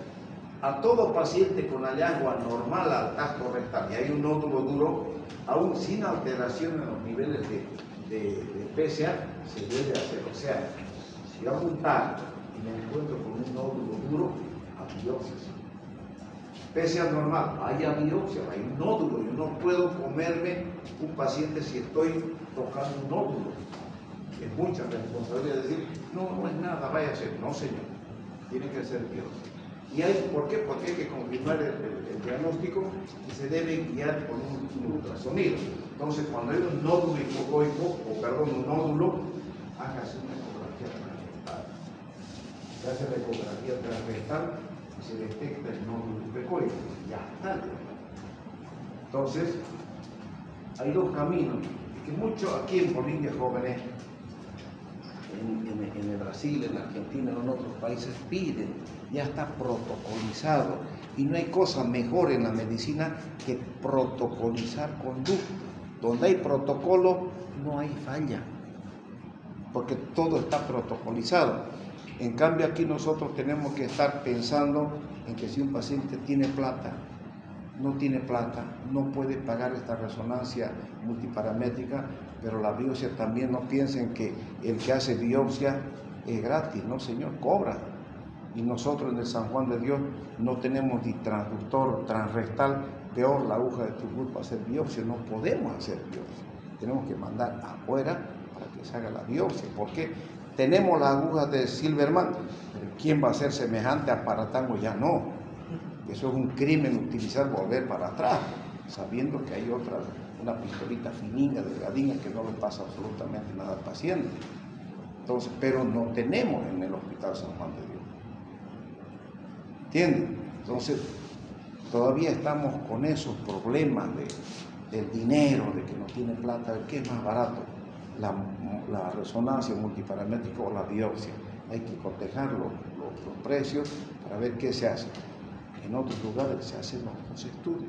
A todo paciente con hallazgo anormal al tacto rectal y hay un nódulo duro, aún sin alteración en los niveles de PSA, se debe hacer. O sea, si hago un tacto y me encuentro con un nódulo duro, a biopsia. PSA normal, haya biopsia, hay un nódulo. Yo no puedo comerme un paciente si estoy tocando un nódulo. Es mucha responsabilidad decir, no es nada, vaya a ser. No, señor, tiene que ser biopsia. ¿Y hay, por qué? Porque hay que confirmar el diagnóstico y se debe guiar con un ultrasonido. Entonces, cuando hay un nódulo hipocoico, un nódulo, hágase una ecografía transrectal. Se hace la ecografía transrectal y se detecta el nódulo hipocoico. Ya está. Entonces, hay 2 caminos. Que mucho aquí en Bolivia, jóvenes, en el Brasil, en la Argentina, en otros países piden, ya está protocolizado y no hay cosa mejor en la medicina que protocolizar conducta. Donde hay protocolo no hay falla. porque todo está protocolizado. En cambio aquí nosotros tenemos que estar pensando en que si un paciente tiene plata, no tiene plata, no puede pagar esta resonancia multiparamétrica, pero la biopsia también, no piensen que el que hace biopsia es gratis, no señor, cobra. Y nosotros en el San Juan de Dios no tenemos ni transductor, transrectal, peor la aguja de Turgut para hacer biopsia, no podemos hacer biopsia. Tenemos que mandar afuera para que se haga la biopsia. ¿Por qué? Tenemos las agujas de Silverman, pero ¿quién va a hacer semejante aparatango? Ya no. Eso es un crimen utilizar, volver para atrás, sabiendo que hay otra, una pistolita fininga, delgadina, que no le pasa absolutamente nada al paciente. Entonces, pero no tenemos en el Hospital San Juan de Dios. ¿Entienden? Entonces, todavía estamos con esos problemas del dinero, de que no tiene plata. ¿Qué es más barato? La resonancia multiparamétrica o la biopsia. Hay que cotejar los precios para ver qué se hace. En otros lugares se hacen los estudios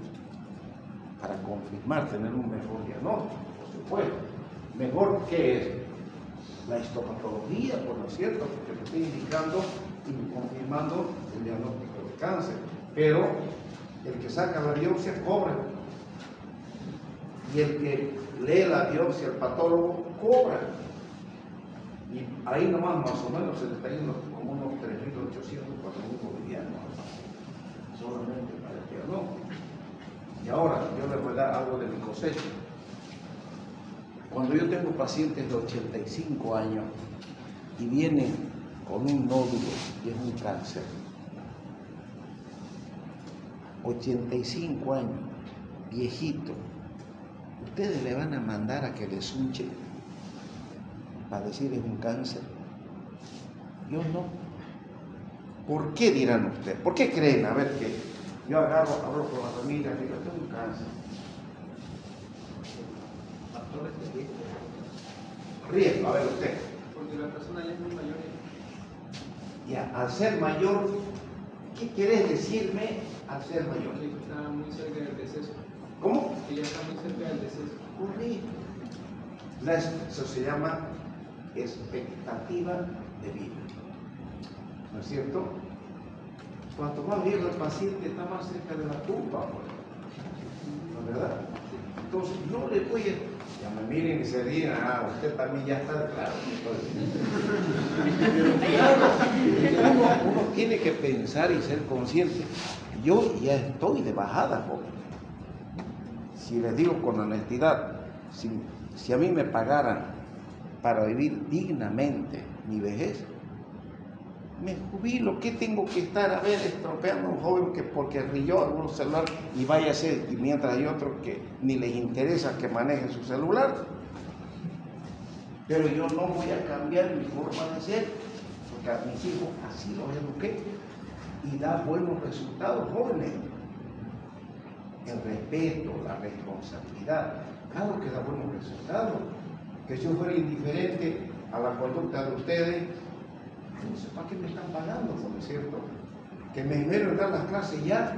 para confirmar, tener un mejor diagnóstico, por supuesto. Mejor que es la histopatología, por lo cierto, porque me estoy indicando y confirmando el diagnóstico de cáncer. Pero el que saca la biopsia cobra. Y el que lee la biopsia, el patólogo, cobra. Y ahí nomás más o menos se le está yendo como unos 3.800, 4.000 bolivianos. Solamente para el diagnóstico. Y ahora yo les voy a dar algo de mi cosecha. Cuando yo tengo pacientes de 85 años y vienen con un nódulo y es un cáncer, 85 años, viejito, ¿ustedes le van a mandar a que les unche para decir es un cáncer? Yo no. ¿Por qué dirán ustedes? ¿Por qué creen? A ver, que yo hablo con la familia, digo, tengo un cáncer. Riesgo, a ver usted. Porque la persona ya es muy mayor. Ya, al ser mayor, ¿qué querés decirme al ser mayor? Que está muy cerca del deceso. ¿Cómo? Que ya está muy cerca del deceso. Correcto. Eso se llama expectativa de vida. ¿No es cierto? Cuanto más viejo el paciente, está más cerca de la tumba, ¿no es verdad? Entonces, no le voy a... Ya me miren y se digan, usted también ya está, claro. Pero claro, uno tiene que pensar y ser consciente. Yo ya estoy de bajada, joven. Si les digo con honestidad, si a mí me pagaran para vivir dignamente mi vejez, me jubilo. ¿Qué tengo que estar a ver estropeando a un joven que porque rilló algún celular y vaya a ser, y mientras hay otros que ni les interesa que maneje su celular? Pero yo no voy a cambiar mi forma de ser, porque a mis hijos así los eduqué y da buenos resultados, jóvenes. El respeto, la responsabilidad, claro que da buenos resultados. Que si yo fuera indiferente a la conducta de ustedes, no sé para qué me están pagando, por cierto. Que me esmero en dar las clases ya,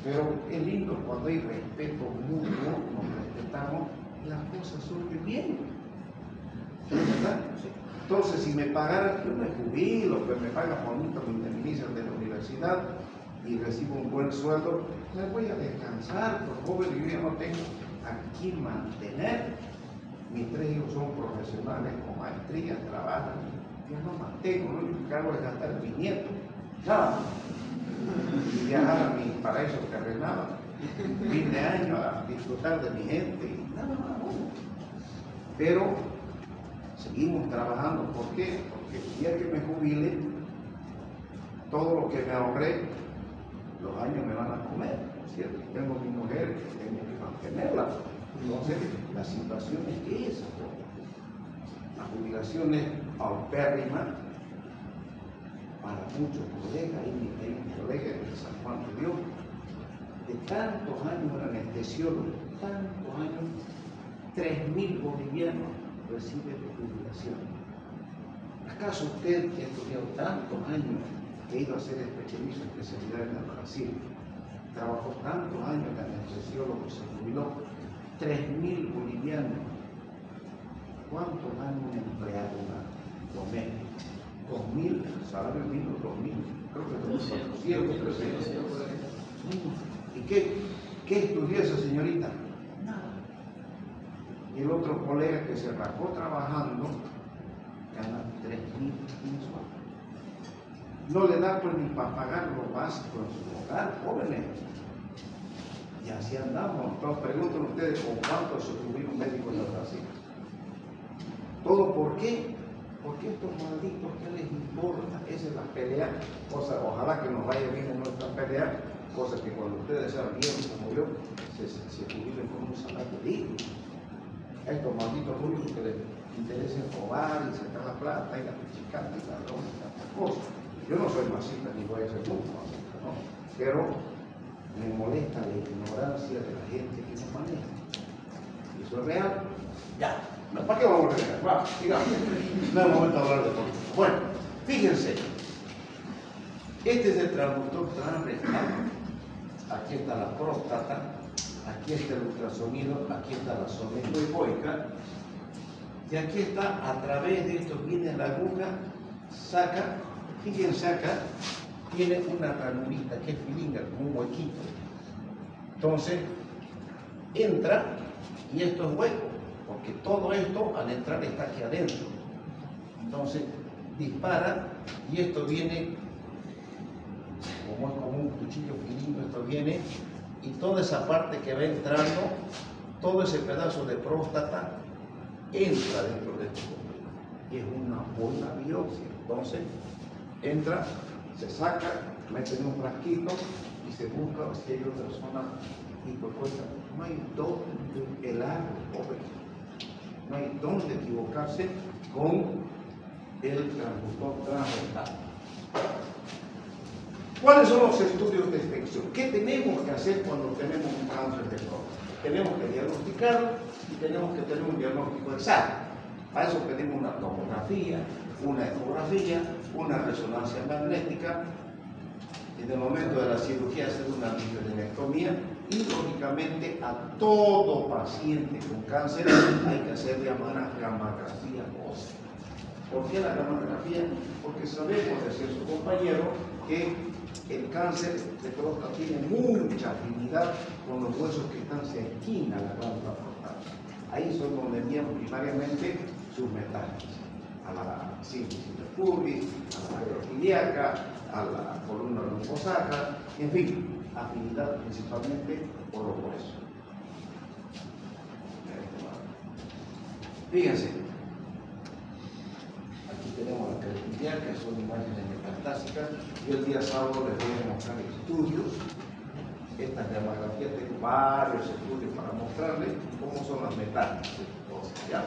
pero es lindo cuando hay respeto mutuo, nos respetamos y las cosas surgen bien. ¿Verdad? Entonces, si me pagaran, yo me jubilo, pues me pagan bonito, me indemnizan de la universidad y recibo un buen sueldo, me voy a descansar, por joven, yo ya no tengo a quién mantener. Mis 3 hijos son profesionales con maestría, trabajan. Yo no mantengo, lo único que hago es gastar en mis nietos. Nada. Y viajar a mi paraíso terrenal, fin de año, a disfrutar de mi gente y nada más. Pero seguimos trabajando. ¿Por qué? Porque el día que me jubile, todo lo que me ahorré, los años me van a comer, ¿no es cierto? Tengo mi mujer, tengo que mantenerla. Entonces, la situación es que esa. La jubilación es paupérrima para muchos colegas. Hay un colega de San Juan de Dios, de tantos años en anestesiólogo, tantos años, 3.000 bolivianos reciben de jubilación. ¿Acaso usted que ha estudiado tantos años, que ha ido a hacer especialidad en el Brasil, trabajó tantos años de anestesiólogo, se jubiló, 3.000 bolivianos ¿cuánto gana un empleado doméstico? 2.000, salario mínimo 2.000, creo que 2.400, 300. ¿Y qué estudió esa señorita? Nada. Y el otro colega que se rajó trabajando gana 3.000 mensuales. No le da pues ni para pagar lo básico en su hogar, jóvenes. Y así andamos. Entonces preguntan ustedes con cuánto se tuvieron médicos en la Brasil. ¿Todo por qué? Porque estos malditos, ¿qué les importa? Esa es la pelea. Ojalá que nos vaya bien en nuestra pelea, cosa que cuando ustedes sean viejos como yo, se jubilen con un salario digno. Estos malditos únicos que les interesa robar y sacar la plata y la pichicata y la broma y tantas cosas. Yo no soy masista ni voy a ser nunca masista, ¿no? Pero me molesta la ignorancia de la gente que nos maneja. ¿Y eso es real? Ya. ¿Para qué vamos a renegar? Vamos, sigamos. No es momento de hablar de política. Bueno, fíjense. Este es el transductor transrectal. Aquí está la próstata. Aquí está el ultrasonido. Aquí está la sonegoica. Y aquí está, a través de esto viene la aguja, saca. Fíjense acá, tiene una ranurita que es filinga, como un huequito. Entonces, entra y esto es hueco, porque todo esto al entrar está aquí adentro. Entonces, dispara y esto viene, como es como un cuchillo filingo, esto viene, y toda esa parte que va entrando, todo ese pedazo de próstata, entra dentro de esto. Y es una buena biopsia. Entonces, entra, se saca, mete en un frasquito y se busca si hay otra zona hipocuesta. No hay dónde helar, joven. No hay dónde equivocarse con el transductor transrectal. ¿Cuáles son los estudios de detección? ¿Qué tenemos que hacer cuando tenemos un cáncer de próstata? Tenemos que diagnosticarlo y tenemos que tener un diagnóstico exacto. Para eso pedimos una tomografía, una ecografía, una resonancia magnética, y en el momento de la cirugía hacer una linfadectomía, y lógicamente a todo paciente con cáncer hay que hacer llamada gammagrafía ósea. ¿Por qué la gammagrafía? Porque sabemos, decía su compañero, que el cáncer de próstata tiene mucha afinidad con los huesos que están cerquina a la glándula prostática. Ahí son donde envían primariamente sus metástasis, a la síntesis de Purvis, a la arteria ilíaca, a la columna lumbosaca, en fin, afinidad principalmente por los huesos. Fíjense, aquí tenemos la arteria ilíaca, son imágenes metastásicas. Yo el día sábado les voy a mostrar estudios. Estas gammagrafías, tengo varios estudios para mostrarles cómo son las metástasis. ¿Ya?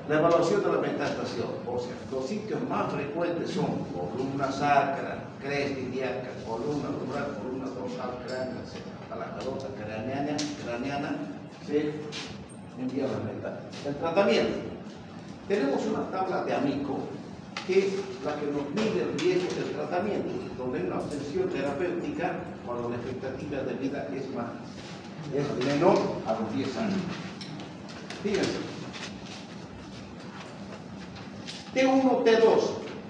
La evaluación de la metástasis ósea. Los sitios más frecuentes son columna sacra, cresta ilíaca, columna lumbar, columna dorsal, cráneo, etc. A la calota craneana se envía la metástasis. El tratamiento. Tenemos una tabla de Amico que es la que nos mide el riesgo del tratamiento, donde hay una obsesión terapéutica cuando la expectativa de vida es menor a los 10 años. Fíjense. T1, T2.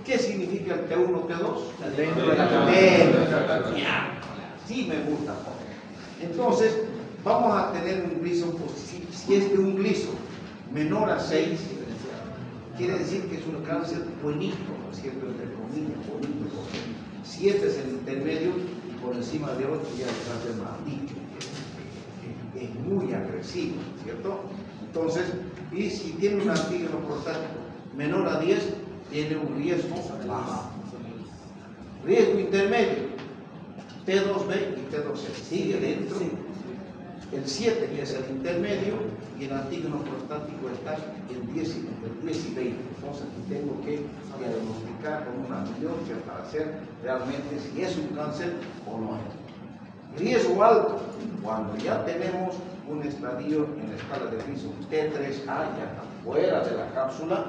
¿Qué significa el T1, T2? Dentro de la cabeza. Sí me gusta. Entonces, vamos a tener un gliso, si es de un gliso menor a 6, quiere decir que es un cáncer buenito, ¿no es cierto? Entre comillas, bonito, porque 7 es el intermedio y por encima de 8 ya es el cáncer maldito. Es muy agresivo, ¿cierto? Entonces, y si tiene un antígeno prostático menor a 10, tiene un riesgo bajo. Riesgo intermedio, T2B y T2C. Sigue dentro. El 7, que es el intermedio, y el antígeno prostático está en 10 y 20. Entonces, aquí tengo que diagnosticar con una biopsia para saber realmente si es un cáncer o no es. Riesgo alto, cuando ya tenemos un estadio en la escala de Gleason T3A, ya está fuera de la cápsula.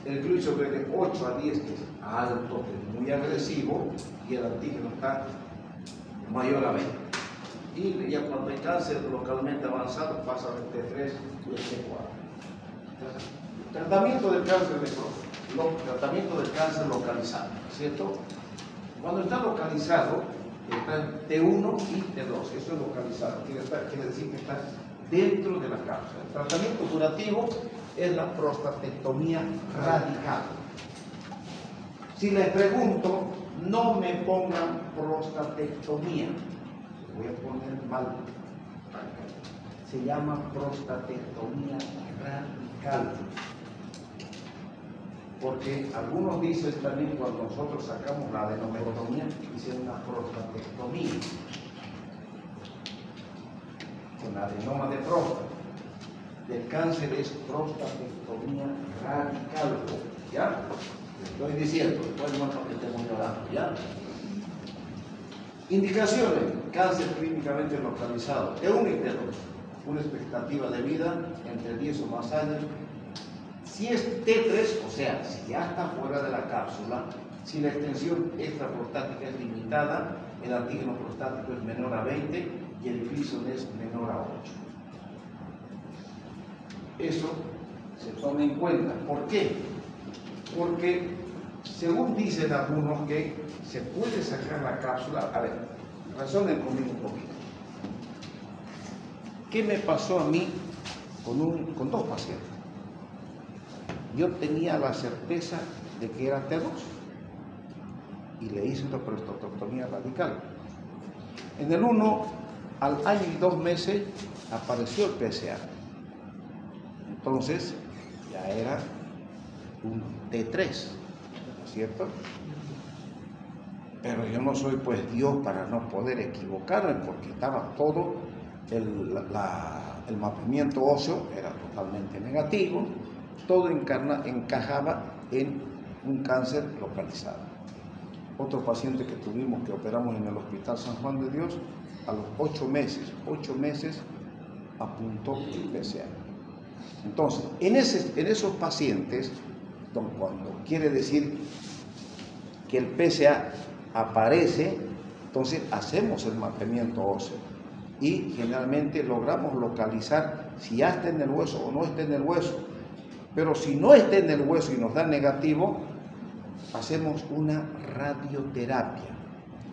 El gliso ve de 8 a 10, que es alto, que es muy agresivo, y el antígeno está mayor a 20. Y ya cuando hay cáncer localmente avanzado pasa del T3 y el T4. Tratamiento del cáncer de próstata, tratamiento del cáncer localizado, ¿cierto? Cuando está localizado, está en T1 y T2, eso es localizado, quiere decir que está dentro de la cápsula. El tratamiento curativo es la prostatectomía radical. Si les pregunto, no me pongan prostatectomía, voy a poner mal, se llama prostatectomía radical. Porque algunos dicen también cuando nosotros sacamos la adenomectomía, dicen una prostatectomía, con adenoma de próstata. El cáncer es prostatectomía radical, ¿ya? Estoy diciendo, después no porque estemos ignorando, ¿ya? Indicaciones: cáncer clínicamente localizado, T1 y T2, una expectativa de vida entre 10 o más años. Si es T3, o sea, si ya está fuera de la cápsula, si la extensión extraprostática es limitada, el antígeno prostático es menor a 20 y el Gleason es menor a 8. Eso se toma en cuenta. ¿Por qué? Porque según dicen algunos que se puede sacar la cápsula. A ver, razonen conmigo un poquito. ¿Qué me pasó a mí con dos pacientes? Yo tenía la certeza de que era T2 y le hice una prostatectomía radical. En el uno, al año y 2 meses, apareció el PSA. Entonces, ya era un T3, ¿no es cierto? Pero yo no soy pues Dios para no poder equivocarme, porque estaba todo, el mapeamiento óseo era totalmente negativo, todo encajaba en un cáncer localizado. Otro paciente que tuvimos, que operamos en el Hospital San Juan de Dios, a los 8 meses apuntó el PSA. Entonces, en esos pacientes, cuando quiere decir que el PSA aparece, entonces hacemos el mapeamiento óseo y generalmente logramos localizar si ya está en el hueso o no está en el hueso. Pero si no está en el hueso y nos da negativo, hacemos una radioterapia.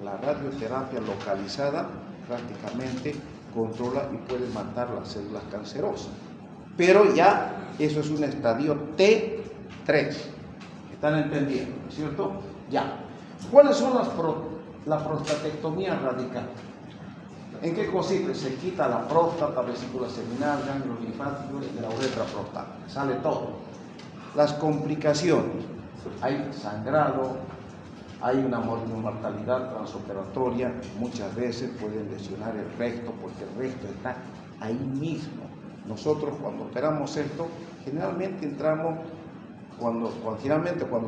La radioterapia localizada prácticamente controla y puede matar las células cancerosas. Pero ya eso es un estadio T3. ¿Están entendiendo? ¿Cierto? Ya. ¿Cuáles son la prostatectomía radical? ¿En qué consiste? Se quita la próstata, vesícula seminal, ganglios linfáticos y de la uretra prostática. Sale todo. Las complicaciones: hay sangrado, hay una mortalidad transoperatoria, muchas veces pueden lesionar el recto porque el recto está ahí mismo. Nosotros cuando operamos esto, generalmente entramos, cuando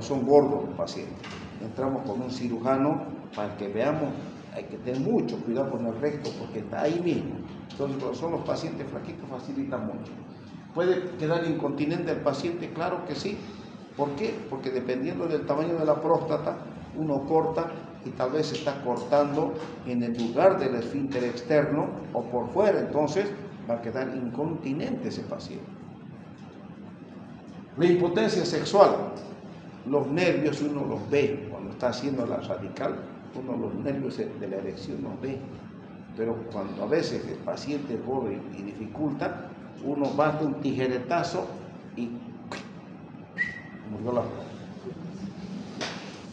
son gordos los pacientes, entramos con un cirujano para que veamos. Hay que tener mucho cuidado con el recto porque está ahí mismo. Entonces, cuando son los pacientes flaquitos, facilita mucho. ¿Puede quedar incontinente el paciente? Claro que sí. ¿Por qué? Porque dependiendo del tamaño de la próstata, uno corta y tal vez está cortando en el lugar del esfínter externo o por fuera. Entonces, va a quedar incontinente ese paciente. La impotencia sexual. Los nervios uno los ve cuando está haciendo la radical. Uno los nervios de la erección los ve, pero cuando a veces el paciente es gordo y dificulta, uno bate un tijeretazo y murió la próstata.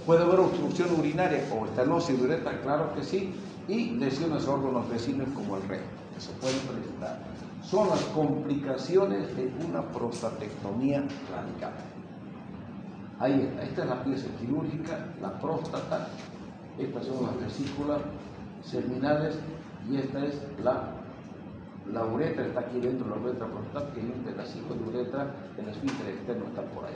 Puede haber obstrucción urinaria o estenosis de uretra, claro que sí, y lesiones a órganos vecinos como el recto, que se pueden presentar. Son las complicaciones de una prostatectomía radical. Ahí está, esta es la pieza quirúrgica, la próstata. Estas son las vesículas seminales y esta es la uretra, está aquí dentro de la uretra prostática y un pedacito de uretra, el esfínter externo está por ahí.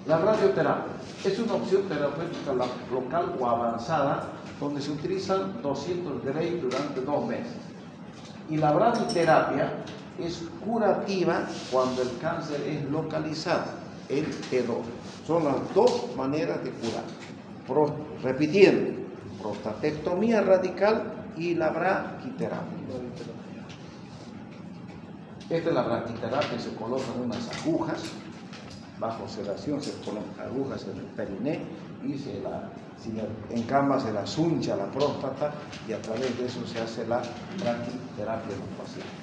La radioterapia es una opción terapéutica local o avanzada donde se utilizan 200 Gray durante 2 meses. Y la radioterapia es curativa cuando el cáncer es localizado, el T2. Son las dos maneras de curar. Repitiendo, prostatectomía radical y la braquiterapia. Esta es la braquiterapia, se colocan unas agujas, bajo sedación se colocan agujas en el periné y en cama se las huncha la próstata y a través de eso se hace la braquiterapia en los pacientes.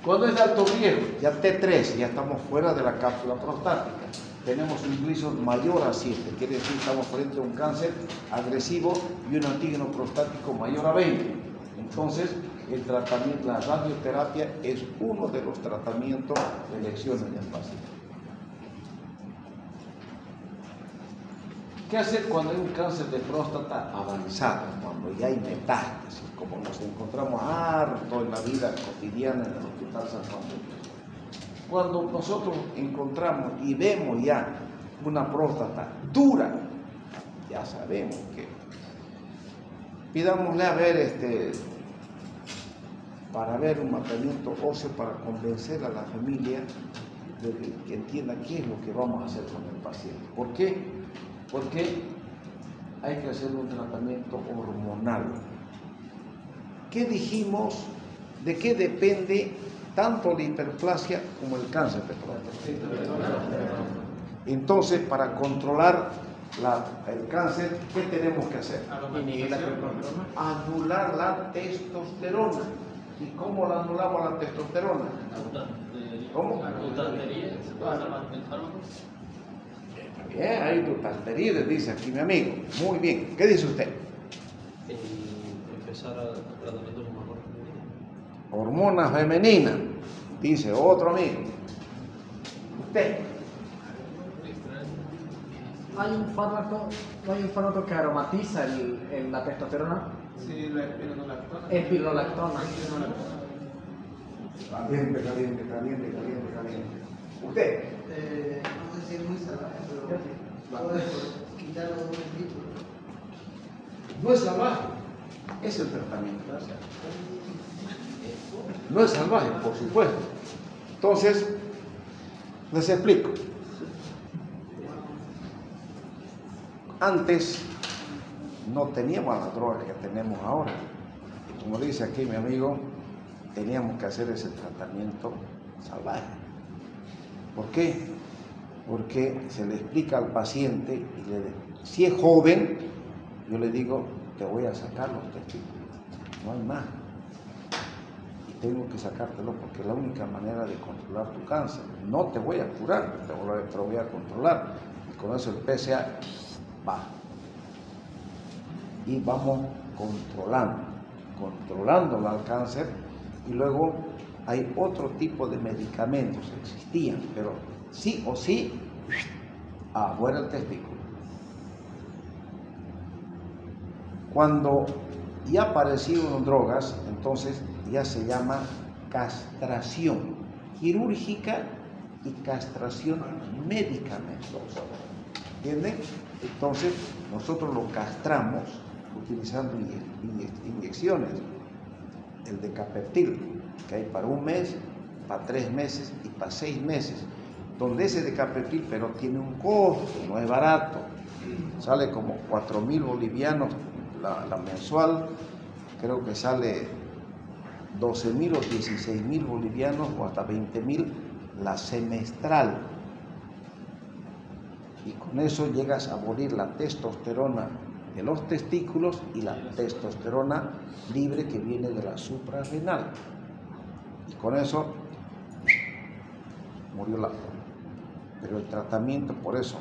Cuando es de alto riesgo, ya T3, ya estamos fuera de la cápsula prostática. Tenemos un Gleason mayor a 7, quiere decir que estamos frente a un cáncer agresivo y un antígeno prostático mayor a 20. Entonces, el tratamiento, la radioterapia es uno de los tratamientos de elección en el paciente. ¿Qué hacer cuando hay un cáncer de próstata avanzado? Cuando ya hay metástasis, como nos encontramos harto en la vida cotidiana en el Hospital San Juan de Dios. Cuando nosotros encontramos y vemos ya una próstata dura, ya sabemos que pidámosle a ver para ver un mapeamiento óseo para convencer a la familia de que entienda qué es lo que vamos a hacer con el paciente. ¿Por qué? Porque hay que hacer un tratamiento hormonal. ¿Qué dijimos? ¿De qué depende tanto la hiperplasia como el cáncer de próstata? Entonces, para controlar el cáncer, ¿qué tenemos que hacer? Anular la testosterona. ¿Y cómo la anulamos la testosterona? ¿Cómo? Bien, hay dutalterides, dice aquí mi amigo. Muy bien. ¿Qué dice usted? Empezar a tratamientos con hormona femenina, dice otro amigo. ¿Usted? ¿Hay un fármaco que aromatiza la testosterona? Sí, la espironolactona. Espironolactona. Caliente. ¿Usted? No sé si es muy salvaje, pero puedes quitarlo de un ejemplo. No es salvaje, es el tratamiento. No es salvaje, por supuesto. Entonces, les explico. Antes no teníamos las drogas que tenemos ahora. Y como dice aquí mi amigo, teníamos que hacer ese tratamiento salvaje. ¿Por qué? Porque se le explica al paciente y si es joven, yo le digo, te voy a sacar los testículos, no hay más. Y tengo que sacártelo porque es la única manera de controlar tu cáncer. No te voy a curar, te voy a controlar. Y con eso el PSA baja. Y vamos controlando al cáncer. Y luego hay otro tipo de medicamentos, existían, pero sí o sí, afuera el testículo. Cuando ya aparecieron drogas, entonces ya se llama castración quirúrgica y castración medicamentosa. ¿Entienden? Entonces nosotros lo castramos utilizando inyecciones. El Decapeptyl, que hay para 1 mes, para 3 meses y para 6 meses. Donde ese Decapeptyl, pero tiene un costo, no es barato. Sale como 4.000 bolivianos la mensual, creo que sale 12.000 o 16.000 bolivianos o hasta 20.000 la semestral. Y con eso llegas a abolir la testosterona de los testículos y la testosterona libre que viene de la suprarrenal. Y con eso murió la flor. Pero el tratamiento, por eso,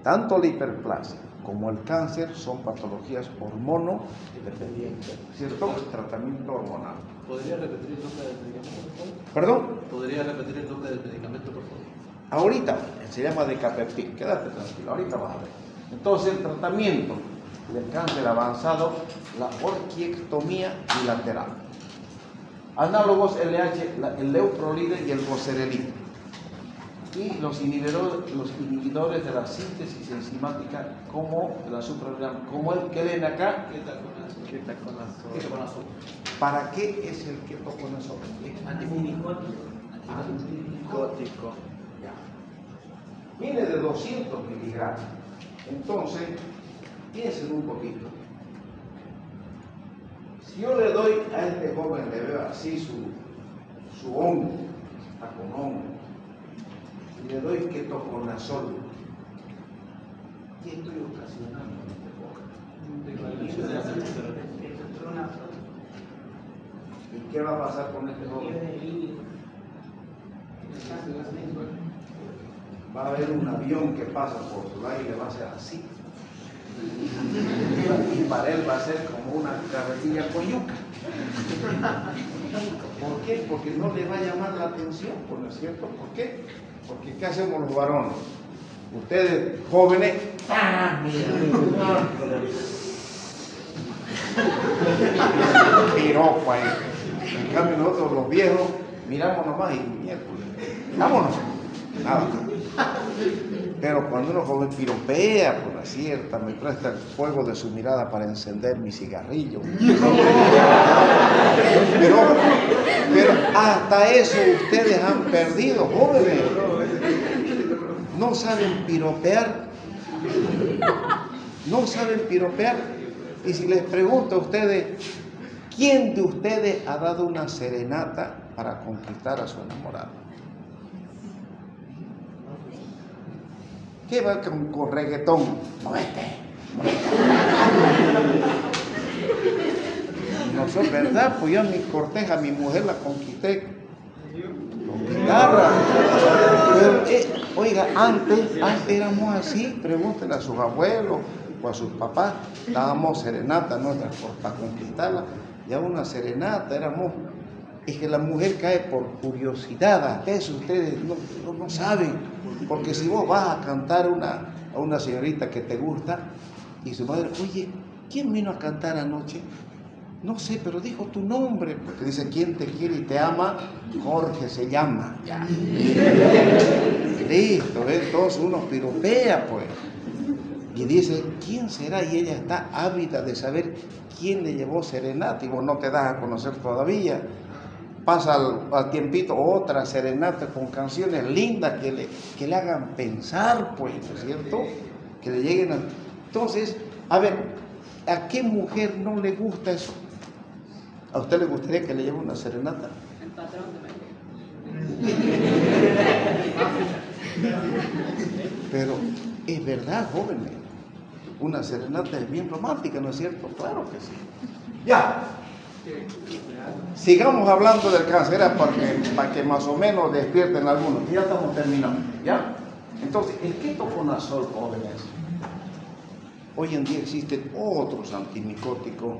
tanto la hiperplasia como el cáncer son patologías hormonodependientes, ¿cierto? El tratamiento hormonal. ¿Podría repetir el nombre del medicamento, por favor? ¿Perdón? ¿Podría repetir el nombre del medicamento, por favor? Ahorita se llama Decapeptyl, quédate tranquilo, ahorita vas a ver. Entonces el tratamiento del cáncer avanzado, la orquiectomía bilateral. Análogos LH, el leuprolide y el goserelin. Y los inhibidores de la síntesis enzimática como la suprarrenal, como el que ven acá, ketoconazol. ¿Para qué es el ketoconazol? Antifibicótico. Antifibicótico. Viene de 200 miligramos. Entonces, piensen un poquito. Si yo le doy a este joven, le veo así su hongo, está con hongo, y le doy ketoconazol. ¿Qué estoy ocasionando en este joven? ¿Y qué va a pasar con este joven? Va a haber un avión que pasa por su lado y le va a hacer así. Y para él va a ser como una carretilla con yuca. ¿Por qué? Porque no le va a llamar la atención, ¿no es cierto? ¿Por qué? Porque ¿qué hacemos los varones? Ustedes jóvenes, piropo ahí. En cambio nosotros los viejos miramos nomás y miércoles, vámonos, nada. Pero cuando uno joven piropea por la cierta, me presta el fuego de su mirada para encender mi cigarrillo. Pero hasta eso ustedes han perdido, jóvenes. No saben piropear. No saben piropear. Y si les pregunto a ustedes, ¿quién de ustedes ha dado una serenata para conquistar a su enamorado? ¿Qué va con reggaetón? No es verdad, pues yo a mi corteja, a mi mujer la conquisté con guitarra. Pero, oiga, antes éramos así, pregúntenle a sus abuelos o a sus papás, dábamos serenata nuestras para conquistarla, ya una serenata éramos. Es que la mujer cae por curiosidad, eso ustedes no saben, porque si vos vas a cantar a una señorita que te gusta y su madre, oye, ¿quién vino a cantar anoche? No sé, pero dijo tu nombre, porque dice, ¿quién te quiere y te ama? Jorge se llama, ya. Listo, entonces uno piropea, pues, y dice, ¿quién será? Y ella está ávida de saber quién le llevó serenata y vos no te das a conocer todavía. Pasa al tiempito otra serenata con canciones lindas que le hagan pensar, pues, ¿no es cierto? Que le lleguen a... Entonces, a ver, ¿a qué mujer no le gusta eso? ¿A usted le gustaría que le lleve una serenata? El patrón Pero es verdad, jóvenes, una serenata es bien romántica, ¿no es cierto? Claro que sí. Ya. Sigamos hablando del cáncer, era para que más o menos despierten algunos. Ya estamos terminando, ¿ya? Entonces, el ketoconazol, jóvenes, hoy en día existen otros antimicóticos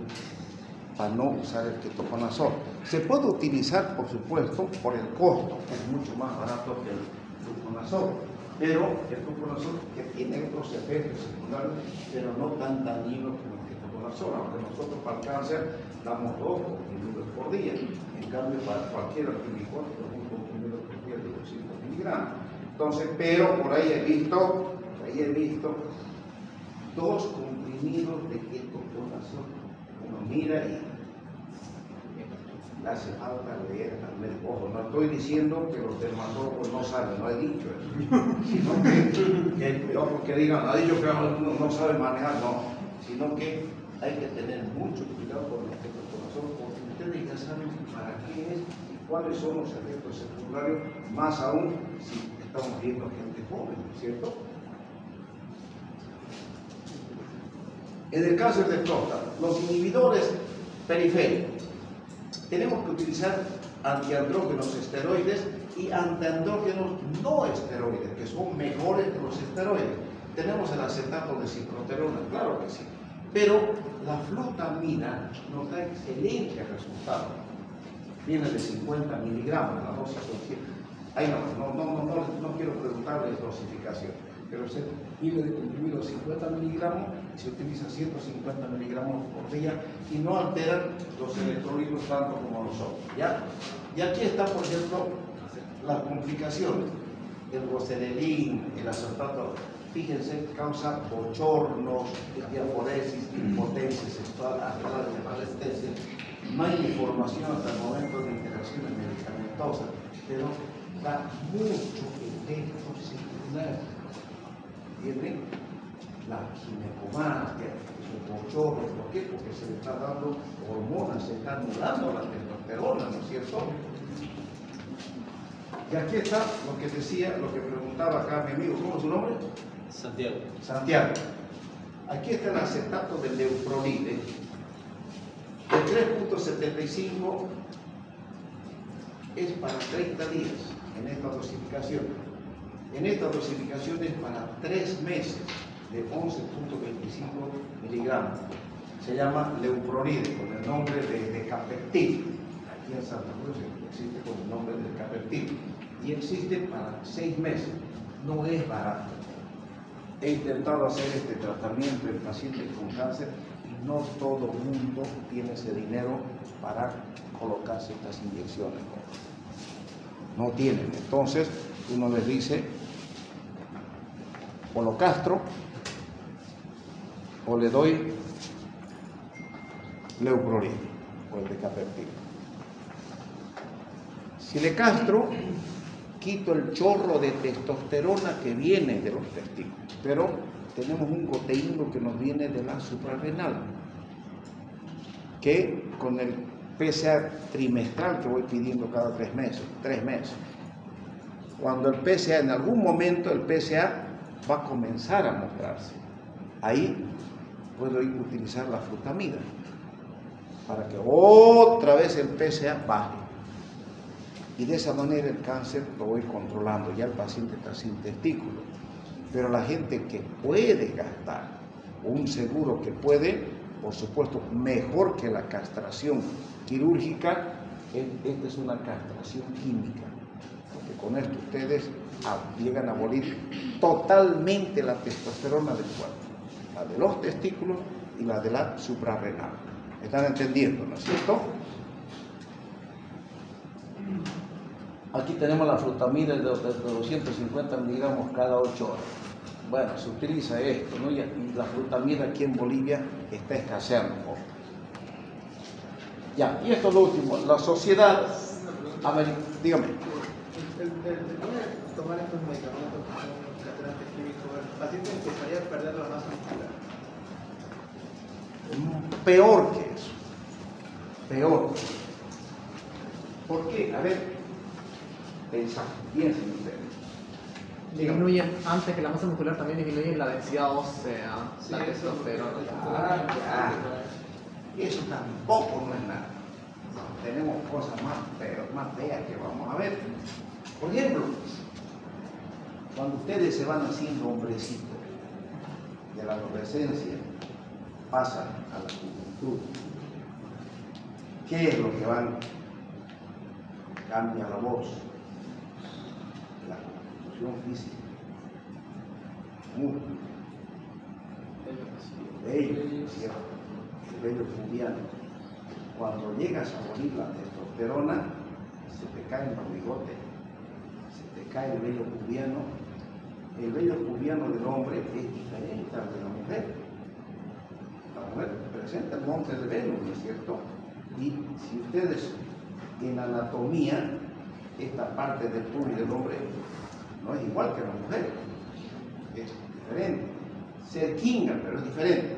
para no usar el ketoconazol. Se puede utilizar, por supuesto, por el costo, que es mucho más barato que el fluconazol, pero el fluconazol que tiene otros efectos secundarios, pero no tan dañinos como el ketoconazol, aunque nosotros para el cáncer damos 2 comprimidos por día, en cambio para cualquier antimicótico un comprimido por día de 200 miligramos. Entonces, pero por ahí he visto 2 comprimidos de ketoconazol. Uno mira y le hace falta leer también. Ojo, no estoy diciendo que los dermatólogos no saben, no he dicho eso, sino que porque digan, ha dicho que uno no sabe manejar, no, sino que hay que tener mucho cuidado con los ketoconazol, porque ustedes ya saben para qué es y cuáles son los efectos secundarios, más aún si estamos viendo gente joven, ¿cierto? En el cáncer de próstata, los inhibidores periféricos, tenemos que utilizar antiandrógenos esteroides y antiandrógenos no esteroides, que son mejores que los esteroides. Tenemos el acetato de ciproterona, claro que sí, pero la flutamina nos da excelentes resultados. Viene de 50 miligramos, la dosis son 100. Ahí no quiero preguntarles dosificación, pero se viene de comprimido 50 miligramos y se utiliza 150 miligramos por día y no alteran los electrolitos tanto como los otros, ¿ya? Y aquí están, por ejemplo, las complicaciones. El roserelín, el acetato, fíjense, causa bochornos, diaforesis, impotencia sexual, hasta la resistencia. No hay información hasta el momento de interacciones medicamentosas, pero da mucho efecto secundario. Tiene la ginecomastia, los bochornos, ¿por qué? Porque se le está dando hormonas, se está anulando la testosterona, ¿no es cierto? Y aquí está lo que decía, lo que preguntaba acá mi amigo, ¿cómo es su nombre? Santiago. Santiago. Aquí está el acetato de leuprolide. El 3.75 es para 30 días en esta dosificación. En esta dosificación es para 3 meses de 11.25 miligramos. Se llama leuprolide con el nombre de Decapeptyl. Aquí en Santa Cruz existe con el nombre de Decapeptyl. Y existe para 6 meses. No es barato. He intentado hacer este tratamiento en pacientes con cáncer y no todo el mundo tiene ese dinero para colocarse estas inyecciones. No tienen. Entonces, uno les dice, o lo castro, o le doy leuprolide, o el Decapeptyl. Si le castro, quito el chorro de testosterona que viene de los testículos, pero tenemos un goteíno que nos viene de la suprarrenal, que con el PSA trimestral que voy pidiendo cada 3 meses, cuando el PSA, en algún momento el PSA va a comenzar a mostrarse, ahí puedo utilizar la flutamida para que otra vez el PSA baje. Y de esa manera el cáncer lo voy controlando, ya el paciente está sin testículos. Pero la gente que puede gastar, un seguro que puede, por supuesto, mejor que la castración quirúrgica, esta es una castración química, porque con esto ustedes llegan a abolir totalmente la testosterona del cuerpo, la de los testículos y la de la suprarrenal. ¿Están entendiendo, no es cierto? Aquí tenemos la flutamida de 250 miligramos cada 8 horas. Bueno, se utiliza esto, ¿no? Y la flutamida aquí en Bolivia está escaseando un poco. Ya, y esto es lo último. La sociedad... A ver, dígame. El tomar estos medicamentos que son catalizantes químicos, el paciente empezaría a perder la masa muscular. Peor que eso. Peor. ¿Por qué? A ver... Piensen ustedes. Disminuye, antes que la masa muscular también disminuye la densidad ósea, Sí, la eso testosterona. Eso tampoco no es nada. Tenemos cosas más feas que vamos a ver. Por ejemplo, cuando ustedes se van haciendo hombrecitos, de la adolescencia pasan a la juventud, ¿qué es lo que van? Cambia la voz, la constitución física, músculo, vello, ¿cierto? El vello pubiano. Cuando llegas a abolir la testosterona, se te caen los bigotes, se te cae el vello pubiano. El vello pubiano del hombre es diferente al de la mujer. La mujer presenta el monte de Venus, ¿no es cierto? Y si ustedes en anatomía, esta parte del pubis del hombre no es igual que la mujer, es diferente. Se quinga, pero es diferente.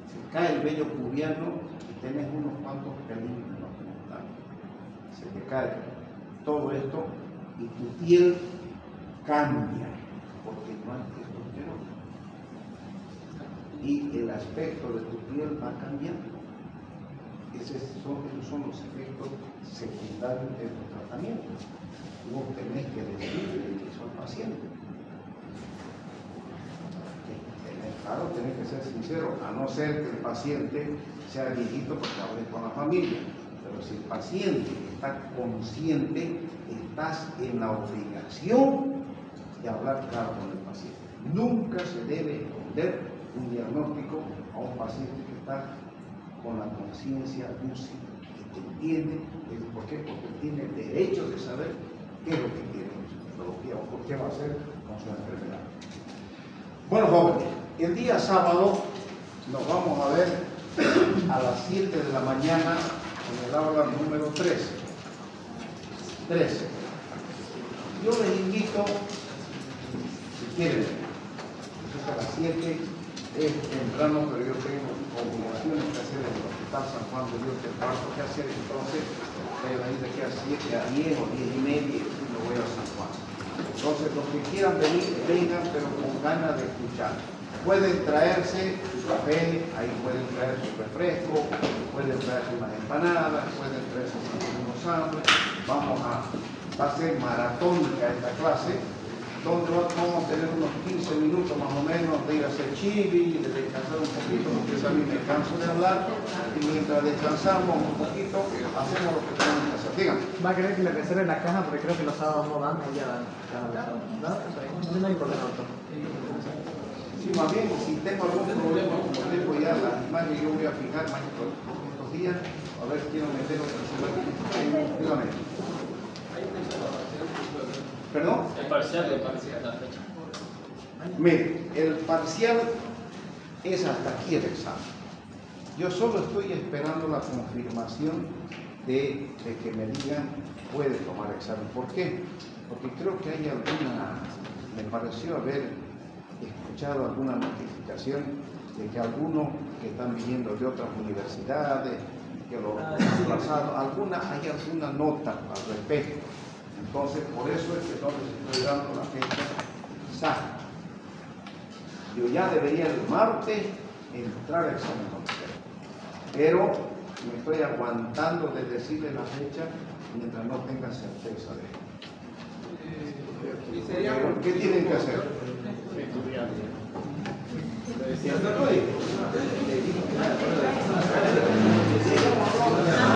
Se cae el vello pubiano y tenés unos cuantos pelines en los genitales. Se te cae todo esto y tu piel cambia porque no hay testosterona. Y el aspecto de tu piel va cambiando. Esos son los efectos secundarios de tu tratamiento. Vos tenés que decirle eso al paciente. Claro, tenés que ser sincero, a no ser que el paciente sea viejito porque hables con la familia. Pero si el paciente está consciente, estás en la obligación de hablar claro con el paciente. Nunca se debe esconder un diagnóstico a un paciente que está con la conciencia lúcida, que te entiende. ¿Por qué? Porque tiene el derecho de saber qué es lo que quiere con su patología o por qué va a hacer con su enfermedad. Bueno, jóvenes, el día sábado nos vamos a ver a las 7 de la mañana en el aula número 13. Yo les invito, si quieren, a las 7 es temprano, pero yo tengo obligaciones que hacer en el Hospital San Juan de Dios, del cuarto que hacer, entonces voy a ir de aquí a 7, a 10 o 10 y media y me voy a San Juan. Entonces los que quieran venir, vengan, pero con ganas de escuchar. Pueden traerse su café, ahí pueden traer su refresco, pueden traerse unas empanadas, pueden traerse unos sándwiches. Va a ser maratónica esta clase, donde vamos a tener unos 15 minutos más o menos de ir a hacer chibi, de descansar un poquito, porque yo también me canso de hablar, y mientras descansamos un poquito, hacemos lo que tenemos que hacer. Díganme. Va a querer que le reserve la caja porque creo que los sábados no dan, ella dan. No hay problema, doctor. Sí, más bien, si tengo algún problema, como tengo ya las imágenes, yo voy a fijar más estos días, a ver, quiero meter otra cosa. Dígame. ¿Perdón? El parcial, la fecha. Mire, el parcial es hasta aquí el examen. Yo solo estoy esperando la confirmación de que me digan puede tomar examen. ¿Por qué? Porque creo que hay me pareció haber escuchado alguna notificación de que algunos que están viniendo de otras universidades, que lo han pasado, hay alguna nota al respecto. Entonces, por eso es que no les estoy dando la fecha exacta. Yo ya debería el martes entrar al examen oficial, pero me estoy aguantando de decirle la fecha mientras no tenga certeza de ello. ¿Qué tienen que hacer? Estudiar.